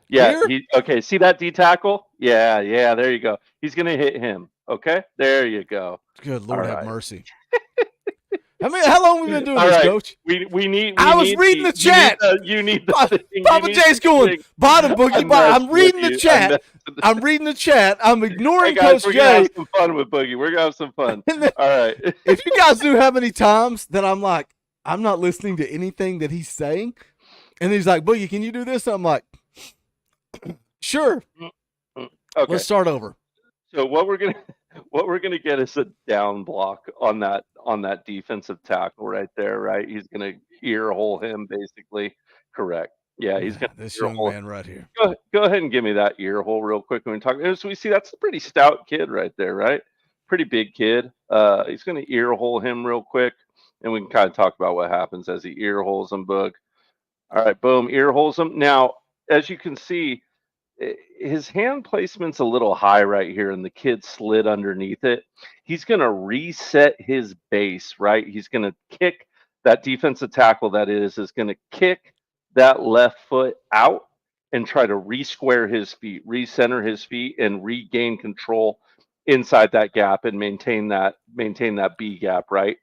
Speaker 9: Yeah. Okay. See that D tackle? Yeah. There you go. He's gonna hit him. Okay. There you go.
Speaker 8: Good Lord, have mercy. How long have we been doing this, Coach?
Speaker 9: We need.
Speaker 8: I was reading the chat.
Speaker 9: You need the
Speaker 8: Papa Jay's going bottom Boogie. I'm reading the chat. I'm reading the chat. I'm ignoring Coach Jay.
Speaker 9: We're gonna have some fun with Boogie. We're gonna have some fun. All right.
Speaker 8: If you guys knew how many times that I'm like, I'm not listening to anything that he's saying, and he's like, Boogie, can you do this? I'm like, sure.
Speaker 9: Okay.
Speaker 8: Let's start over.
Speaker 9: So what we're gonna get is a down block on that defensive tackle right there, right? He's gonna ear hole him basically. Correct. Yeah, he's gonna
Speaker 8: this young man right here.
Speaker 9: Go ahead and give me that ear hole real quick when we talk. So we see that's a pretty stout kid right there, right? Pretty big kid. He's gonna ear hole him real quick, and we can kind of talk about what happens as he ear holes him, Boog. All right, boom, ear holes him. Now, as you can see, his hand placement's a little high right here, and the kid slid underneath it. He's going to reset his base, right? He's going to kick that defensive tackle that is going to kick that left foot out and try to re-square his feet, recenter his feet, and regain control inside that gap and maintain that B gap, right?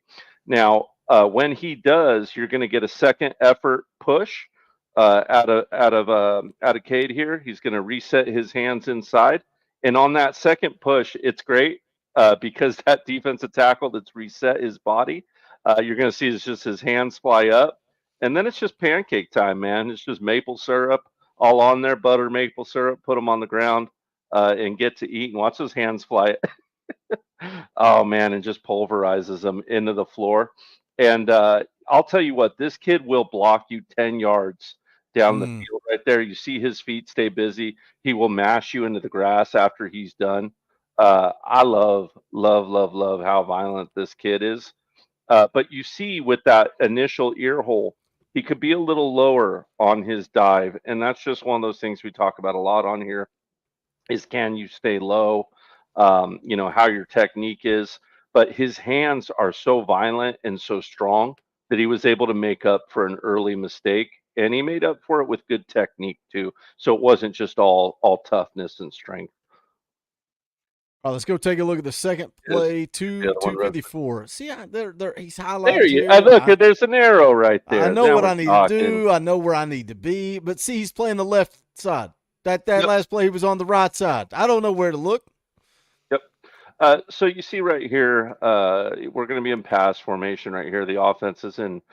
Speaker 9: Now, when he does, you're going to get a second effort push. Out of Cade here. He's going to reset his hands inside. And on that second push, it's great because that defensive tackle that's reset his body, you're going to see it's just his hands fly up. And then it's just pancake time, man. It's just maple syrup all on there, butter maple syrup, put them on the ground and get to eat. And watch those hands fly. Oh, man, and just pulverizes them into the floor. And I'll tell you what, this kid will block you 10 yards down the field right there. You see his feet stay busy. He will mash you into the grass after he's done. I love how violent this kid is. But you see with that initial ear hole, he could be a little lower on his dive. And that's just one of those things we talk about a lot on here is can you stay low? How your technique is. But his hands are so violent and so strong that he was able to make up for an early mistake. And he made up for it with good technique too. So it wasn't just all toughness and strength.
Speaker 8: All right, let's go take a look at the second play.
Speaker 9: The other one,
Speaker 8: 254. See, he's highlighted
Speaker 9: there you
Speaker 8: here.
Speaker 9: look. There's an arrow right there.
Speaker 8: I know
Speaker 9: Now
Speaker 8: what
Speaker 9: we're
Speaker 8: I need
Speaker 9: talking.
Speaker 8: to do. I know where I need to be. But see, he's playing the left side. That last play, he was on the right side. I don't know where to look.
Speaker 9: Yep. So you see right here, we're going to be in pass formation right here. The offense is in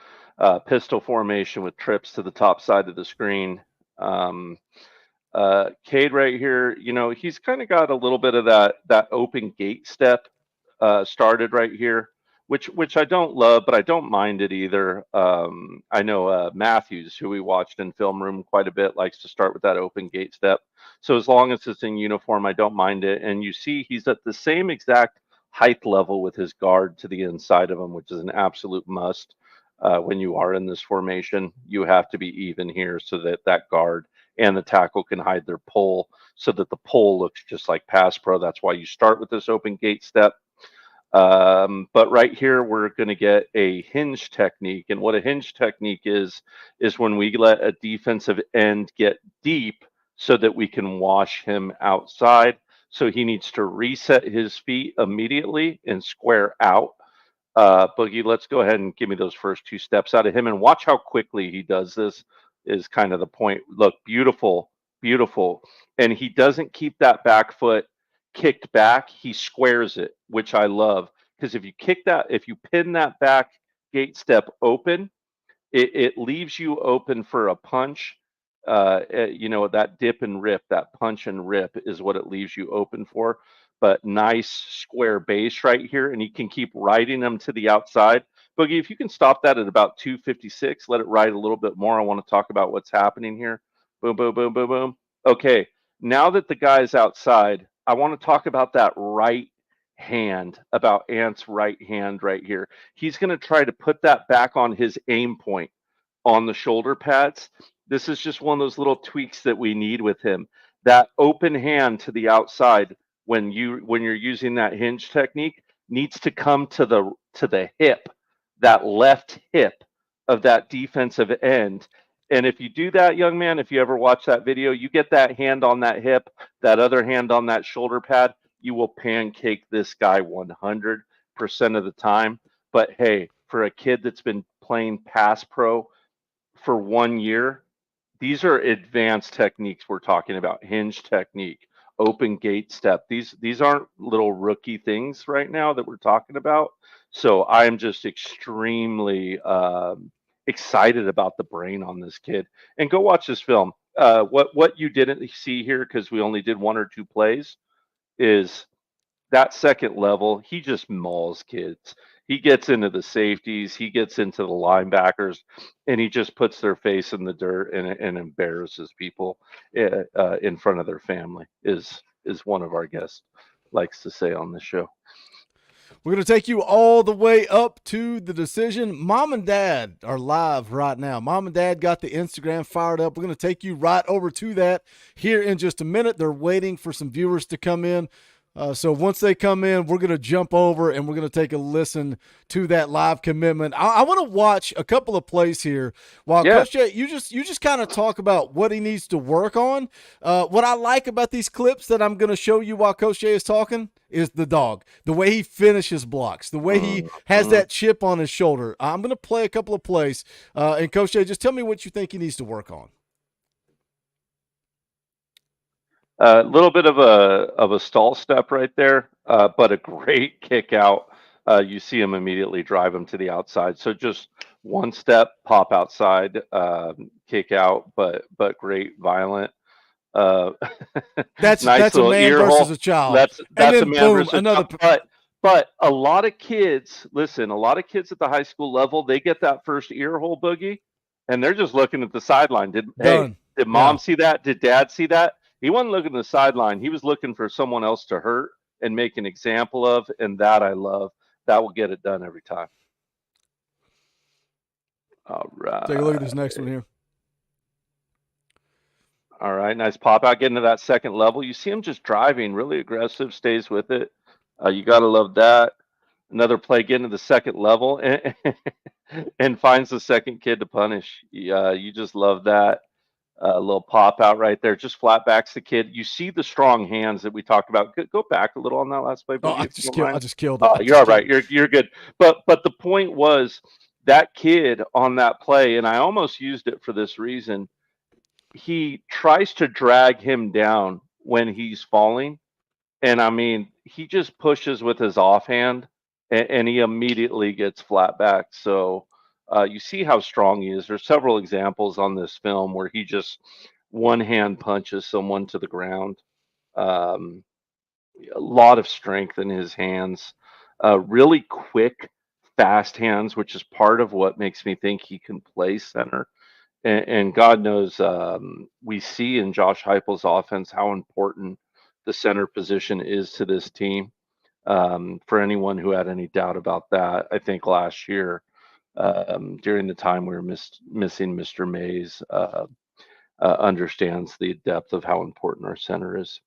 Speaker 9: pistol formation with trips to the top side of the screen. Cade right here, he's kind of got a little bit of that open gate step started right here, which I don't love, but I don't mind it either. I know Matthews, who we watched in film room quite a bit, likes to start with that open gate step. So as long as it's in uniform, I don't mind it. And you see he's at the same exact height level with his guard to the inside of him, which is an absolute must. When you are in this formation, you have to be even here so that guard and the tackle can hide their pole so that the pole looks just like pass pro. That's why you start with this open gate step. But right here, we're going to get a hinge technique. And what a hinge technique is when we let a defensive end get deep so that we can wash him outside. So he needs to reset his feet immediately and square out. Boogie, let's go ahead and give me those first two steps out of him and watch how quickly he does this is kind of the point. Look, beautiful. And he doesn't keep that back foot kicked back. He squares it, which I love. Because if you pin that back gate step open, it leaves you open for a punch. That dip and rip, that punch and rip is what it leaves you open for. But nice square base right here, and you can keep riding them to the outside. Boogie, if you can stop that at about 256, let it ride a little bit more. I want to talk about what's happening here. Boom, boom, boom, boom, boom. Okay, now that the guy's outside, I want to talk about that right hand, about Ant's right hand right here. He's going to try to put that back on his aim point on the shoulder pads. This is just one of those little tweaks that we need with him. That open hand to the outside when you're using that hinge technique needs to come to the hip, that left hip of that defensive end. And if you do that, young man, if you ever watch that video, you get that hand on that hip, that other hand on that shoulder pad, you will pancake this guy 100% of the time. But hey, for a kid that's been playing pass pro for 1 year, these are advanced techniques we're talking about. Hinge technique, open gate step. These aren't little rookie things right now that we're talking about. So I'm just extremely excited about the brain on this kid. And go watch this film. What you didn't see here, because we only did 1 or 2 plays, is that second level. He just mauls kids. He gets into the safeties, he gets into the linebackers, and he just puts their face in the dirt and embarrasses people in front of their family, is one of our guests likes to say on the show.
Speaker 8: We're going to take you all the way up to the decision. Mom and Dad are live right now. Mom and Dad got the Instagram fired up. We're going to take you right over to that here in just a minute. They're waiting for some viewers to come in. So once they come in, we're going to jump over and we're going to take a listen to that live commitment. I want to watch a couple of plays here while Coach Jay, you just kind of talk about what he needs to work on. What I like about these clips that I'm going to show you while Coach Jay is talking is the dog, the way he finishes blocks, the way he has that chip on his shoulder. I'm going to play a couple of plays, and Coach Jay, just tell me what you think he needs to work on.
Speaker 9: A little bit of a stall step right there, but a great kick out. You see him immediately drive him to the outside. So just one step, pop outside, kick out, but great violent.
Speaker 8: That's
Speaker 9: nice
Speaker 8: a man versus a child.
Speaker 9: That's
Speaker 8: and then
Speaker 9: a man
Speaker 8: boom,
Speaker 9: versus
Speaker 8: another.
Speaker 9: a child. But a lot of kids, listen, a lot of kids at the high school level, they get that first ear hole boogie, and they're just looking at the sideline.
Speaker 8: Done.
Speaker 9: Did mom see that? Did dad see that? He wasn't looking at the sideline. He was looking for someone else to hurt and make an example of, and that I love. That will get it done every time. All right.
Speaker 8: Take a look at this next one here.
Speaker 9: All right, nice pop out, getting to that second level. You see him just driving, really aggressive, stays with it. You got to love that. Another play, getting to the second level and finds the second kid to punish. You just love that. Little pop out right there, just flat backs the kid. You see the strong hands that we talked about. Go back a little on that last play.
Speaker 8: Oh, I just killed it.
Speaker 9: You're all right. You're good. But the point was that kid on that play, and I almost used it for this reason. He tries to drag him down when he's falling. And I mean, he just pushes with his offhand and he immediately gets flat back. So you see how strong he is. There's several examples on this film where he just one hand punches someone to the ground. A lot of strength in his hands, really quick, fast hands, which is part of what makes me think he can play center. And God knows we see in Josh Heupel's offense how important the center position is to this team. For anyone who had any doubt about that, I think last year during the time we were missing Mr. Mays understands the depth of how important our center is.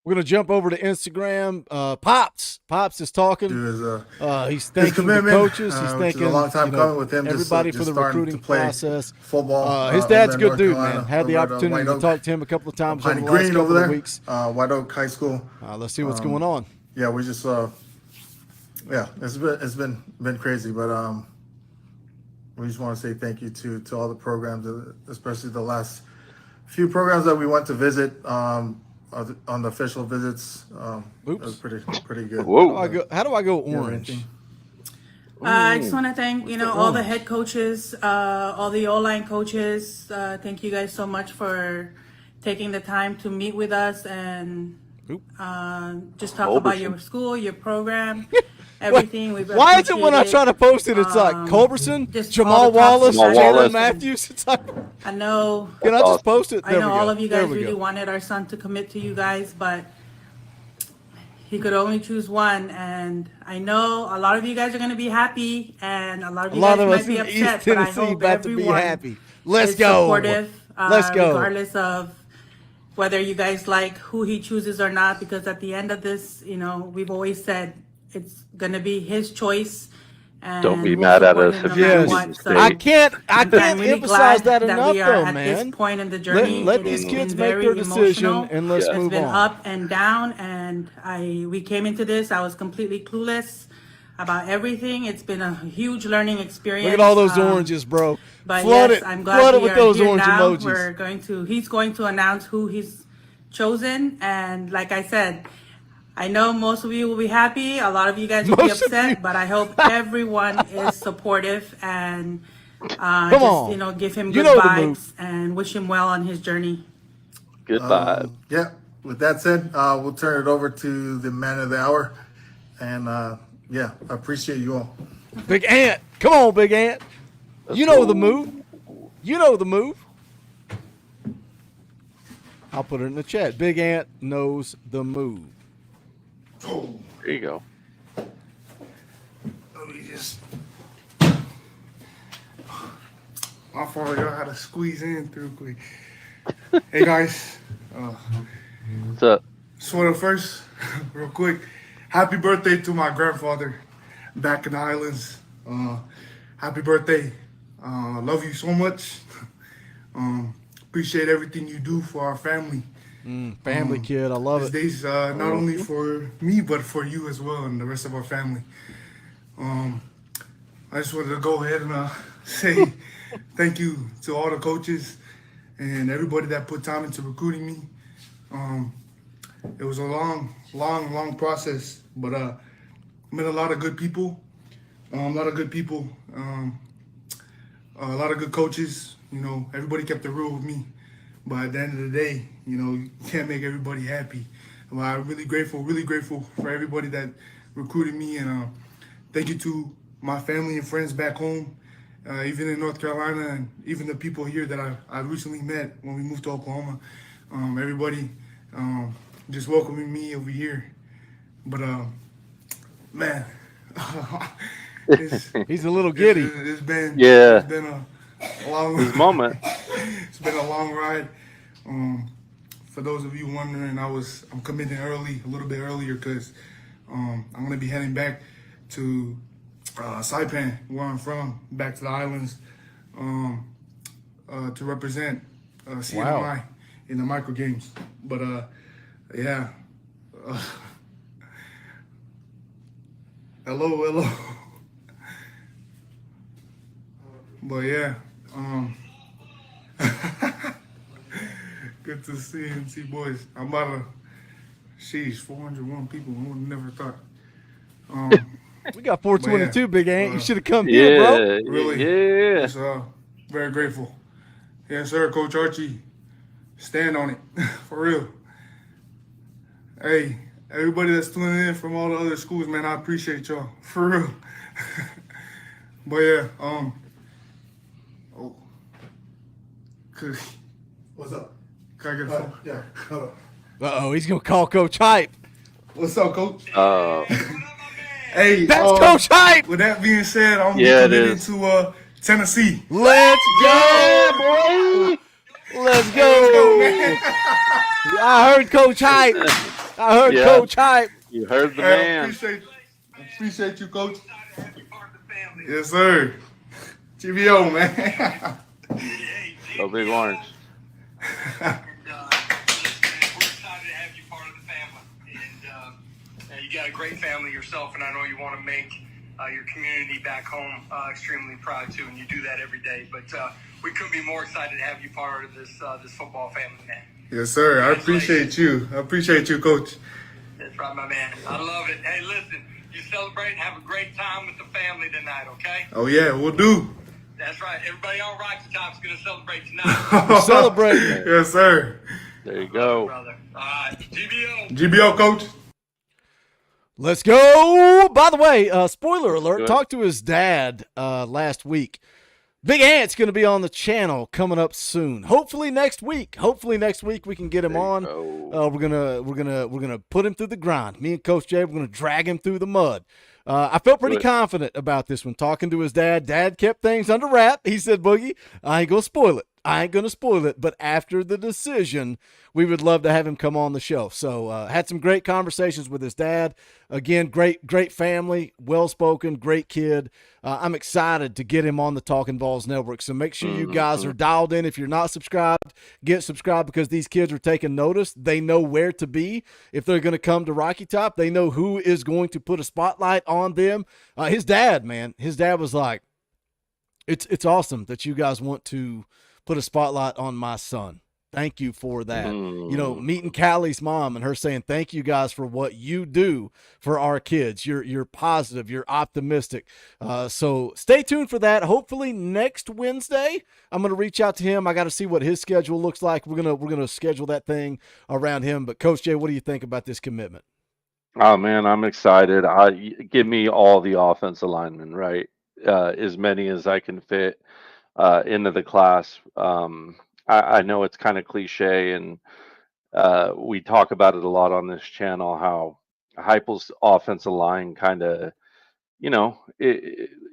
Speaker 8: We're going to jump over to Instagram. Pops is talking. He's thanking the coaches. He's thanking
Speaker 1: a long time coming with him.
Speaker 8: Everybody
Speaker 1: just
Speaker 8: for the recruiting process.
Speaker 1: Football.
Speaker 8: His dad's a good dude, man. Had the opportunity to talk to him a couple of times over the last couple of weeks.
Speaker 1: White Oak High School.
Speaker 8: Let's see what's going on.
Speaker 1: Yeah, we just it's been crazy, but we just want to say thank you to all the programs, especially the last few programs that we went to visit. On the official visits, it was pretty good.
Speaker 8: How do I go orange?
Speaker 10: I just want to thank all the head coaches, all the O-line coaches. Thank you guys so much for taking the time to meet with us and just talk about your school, your program, everything.
Speaker 8: Why is it when I try to post it, it's like Culberson, Jamal Wallace, Jalen Matthews? It's like,
Speaker 10: I know.
Speaker 8: Can I just post it?
Speaker 10: I know all of you guys really wanted our son to commit to you guys, but he could only choose one. And I know a lot of you guys are going to be happy, and a lot of you guys might be upset. But I hope everyone is supportive.
Speaker 8: Let's go.
Speaker 10: Regardless of whether you guys like who he chooses or not, because at the end of this, we've always said it's going to be his choice. And
Speaker 9: don't be mad at us if you
Speaker 10: so
Speaker 8: I can't really emphasize that enough,
Speaker 10: we are
Speaker 8: though,
Speaker 10: at
Speaker 8: man.
Speaker 10: This point in the journey,
Speaker 8: let these kids make their decision, and let's move on.
Speaker 10: It's been up and down, and we came into this. I was completely clueless about everything. It's been a huge learning experience.
Speaker 8: Look at all those oranges, bro.
Speaker 10: But
Speaker 8: flooded,
Speaker 10: yes, I'm glad
Speaker 8: with those orange
Speaker 10: now.
Speaker 8: emojis.
Speaker 10: He's going to announce who he's chosen, and like I said, I know most of you will be happy. A lot of you guys will be upset, but I hope everyone is supportive and give him good vibes and wish him well on his journey.
Speaker 9: Good vibes.
Speaker 1: Yeah. With that said, we'll turn it over to the man of the hour, and I appreciate you all.
Speaker 8: Big Ant, come on, Big Ant. You know the move. I'll put it in the chat. Big Ant knows the move.
Speaker 9: There you go.
Speaker 11: Let me just. My fault, y'all had to squeeze in through quick. Hey guys.
Speaker 9: What's up?
Speaker 11: Just want to first, real quick, happy birthday to my grandfather back in the islands. Happy birthday. Love you so much. Appreciate everything you do for our family.
Speaker 8: Family kid, I love it.
Speaker 11: These days, not only for me, but for you as well and the rest of our family. I just wanted to go ahead and say thank you to all the coaches and everybody that put time into recruiting me. It was a long process, but met a lot of good people, a lot of good coaches. Everybody kept it real with me. But at the end of the day, you can't make everybody happy. Well, I'm really grateful for everybody that recruited me, and thank you to my family and friends back home, even in North Carolina, and even the people here that I recently met when we moved to Oklahoma. Everybody just welcoming me over here. But man,
Speaker 8: He's a little giddy.
Speaker 11: It's been a long
Speaker 9: His moment.
Speaker 11: It's been a long ride. For those of you wondering, I'm committing early, a little bit earlier, because I'm gonna be heading back to Saipan, where I'm from, back to the islands, to represent CNMI in the micro games. But yeah. Hello. But yeah, good to see NC boys. I'm about to, 401 people. Who would never thought.
Speaker 8: We got 422, Big Ant. You should have come
Speaker 9: Yeah,
Speaker 8: here, bro.
Speaker 11: Really?
Speaker 9: yeah.
Speaker 11: Just very grateful. Yes, sir, Coach Archie. Stand on it. For real. Hey, everybody that's tuning in from all the other schools, man, I appreciate y'all. For real. But yeah, what's up? Can I get a phone? Yeah, hold up.
Speaker 8: Uh-oh, he's going to call Coach Hype.
Speaker 11: What's up, Coach?
Speaker 9: Oh.
Speaker 11: Hey,
Speaker 8: That's Coach Hype.
Speaker 11: With that being said, I'm
Speaker 9: Yeah, it
Speaker 11: committed
Speaker 9: is.
Speaker 11: to Tennessee.
Speaker 8: Let's go,
Speaker 9: boy.
Speaker 8: Let's go.
Speaker 11: man.
Speaker 8: I heard Coach Hype.
Speaker 9: Yeah.
Speaker 8: Coach Hype.
Speaker 9: You heard the
Speaker 11: Hey, I
Speaker 9: man.
Speaker 11: appreciate you, Coach. Yes, sir. GBO, man.
Speaker 9: Go Big Orange.
Speaker 12: We're excited to have you part of the family, and you got a great family yourself, and I know you want to make your community back home extremely proud too, and you do that every day. But we couldn't be more excited to have you part of this football family, man.
Speaker 11: Yes, sir. I appreciate you. Coach.
Speaker 12: That's right, my man. I love it. Hey, listen, you celebrate and have a great time with the family tonight, okay?
Speaker 11: Oh yeah, we'll do.
Speaker 12: That's right. Everybody on Rocky Top's going to celebrate tonight.
Speaker 8: Celebrate.
Speaker 11: Yes, sir.
Speaker 9: There you go.
Speaker 12: Brother. All right. GBO.
Speaker 11: GBO, Coach.
Speaker 8: Let's go. By the way, spoiler alert,
Speaker 9: Good.
Speaker 8: talked to his dad last week. Big Ant's going to be on the channel coming up soon. Hopefully next week we can get him on. We're gonna put him through the grind. Me and Coach Jay, we're gonna drag him through the mud. I felt pretty confident about this one. Talking to his dad, Dad kept things under wrap. He said, "Boogie, I ain't gonna spoil it. But after the decision, we would love to have him come on the show." So had some great conversations with his dad. Again, great family, well-spoken, great kid. I'm excited to get him on the Talkin VAWLS network. So make sure you guys are dialed in. If you're not subscribed, get subscribed, because these kids are taking notice. They know where to be. If they're going to come to Rocky Top, they know who is going to put a spotlight on them. His dad was like, it's awesome that you guys want to put a spotlight on my son. Thank you for that. You know, meeting Callie's mom and her saying, thank you guys for what you do for our kids. You're positive. You're optimistic. So stay tuned for that. Hopefully next Wednesday, I'm going to reach out to him. I got to see what his schedule looks like. We're going to schedule that thing around him. But Coach Jay, what do you think about this commitment?
Speaker 9: Oh man, I'm excited. Give me all the offensive linemen, right? As many as I can fit into the class. I know it's kind of cliche, and we talk about it a lot on this channel, how Heupel's offensive line kind of,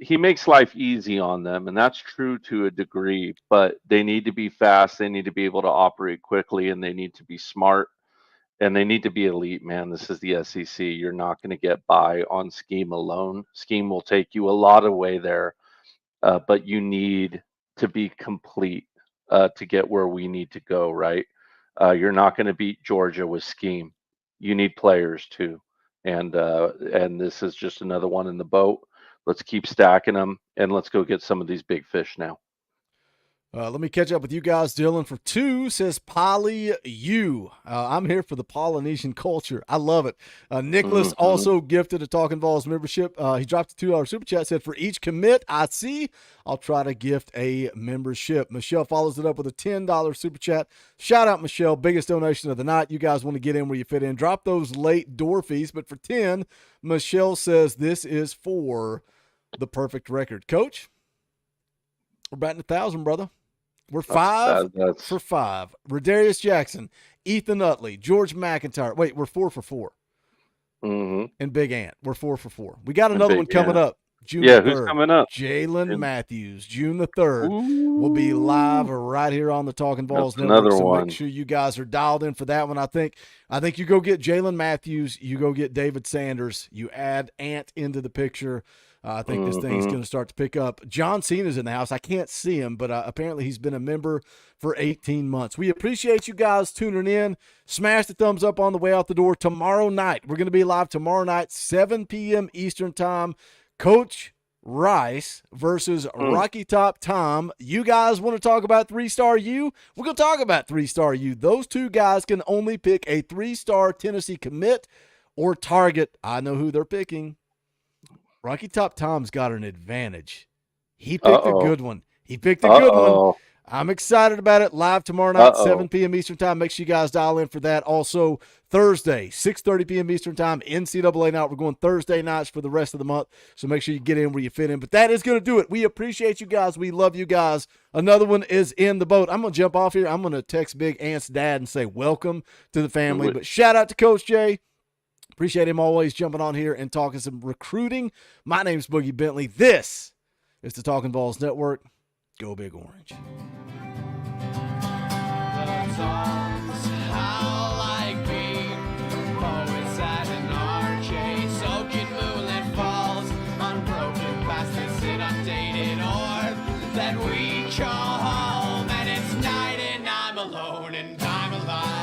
Speaker 9: he makes life easy on them, and that's true to a degree, but they need to be fast, they need to be able to operate quickly, and they need to be smart, and they need to be elite, man. This is the SEC. You're not going to get by on scheme alone. Scheme will take you a lot of way there, but you need to be complete to get where we need to go, right? You're not going to beat Georgia with scheme. You need players too, and this is just another one in the boat. Let's keep stacking them, and let's go get some of these big fish now.
Speaker 8: Let me catch up with you guys. Dylan for 2 says Polly U. I'm here for the Polynesian culture. I love it. Nicholas also gifted a Talkin VAWLS membership. He dropped a $2 super chat, said, for each commit I see, I'll try to gift a membership. Michelle follows it up with a $10 super chat. Shout out, Michelle. Biggest donation of the night. You guys want to get in where you fit in. Drop those late door fees. But for 10, Michelle says this is for the perfect record. Coach, we're batting 1,000, brother. We're 5 for 5. Rodarius Jackson, Ethan Utley, George McIntyre. Wait, we're 4 for 4. And Big Ant, we're 4 for 4. We got another one coming up. June the 3rd.
Speaker 9: Who's coming up?
Speaker 8: Jalen Matthews, June the 3rd. We'll be live right here on the Talkin VAWLS Network.
Speaker 9: Another
Speaker 8: so
Speaker 9: one.
Speaker 8: Make sure you guys are dialed in for that one. I think you go get Jalen Matthews, you go get David Sanders, you add Ant into the picture. I think this thing's going to start to pick up. John Cena's in the house. I can't see him, but apparently he's been a member for 18 months. We appreciate you guys tuning in. Smash the thumbs up on the way out the door. Tomorrow night, we're going to be live tomorrow night, 7 p.m. Eastern time. Coach Rice versus Rocky Top Tom. You guys want to talk about 3-star U? We're going to talk about 3-star U. Those two guys can only pick a 3-star Tennessee commit or target. I know who they're picking. Rocky Top Tom's got an advantage. He picked a good one. I'm excited about it. Live tomorrow night, 7 p.m. Eastern time. Make sure you guys dial in for that. Also, Thursday, 6:30 p.m. Eastern time, NCAA night. We're going Thursday nights for the rest of the month, so make sure you get in where you fit in. But that is going to do it. We appreciate you guys. We love you guys. Another one is in the boat. I'm going to jump off here. I'm going to text Big Ant's dad and say welcome to the family. But shout out to Coach Jay. Appreciate him always jumping on here and talking some recruiting. My name's Boogie Bentley. This is the Talkin VAWLS Network. Go Big Orange.
Speaker 5: That we call home, and it's night and I'm alone and I'm alive.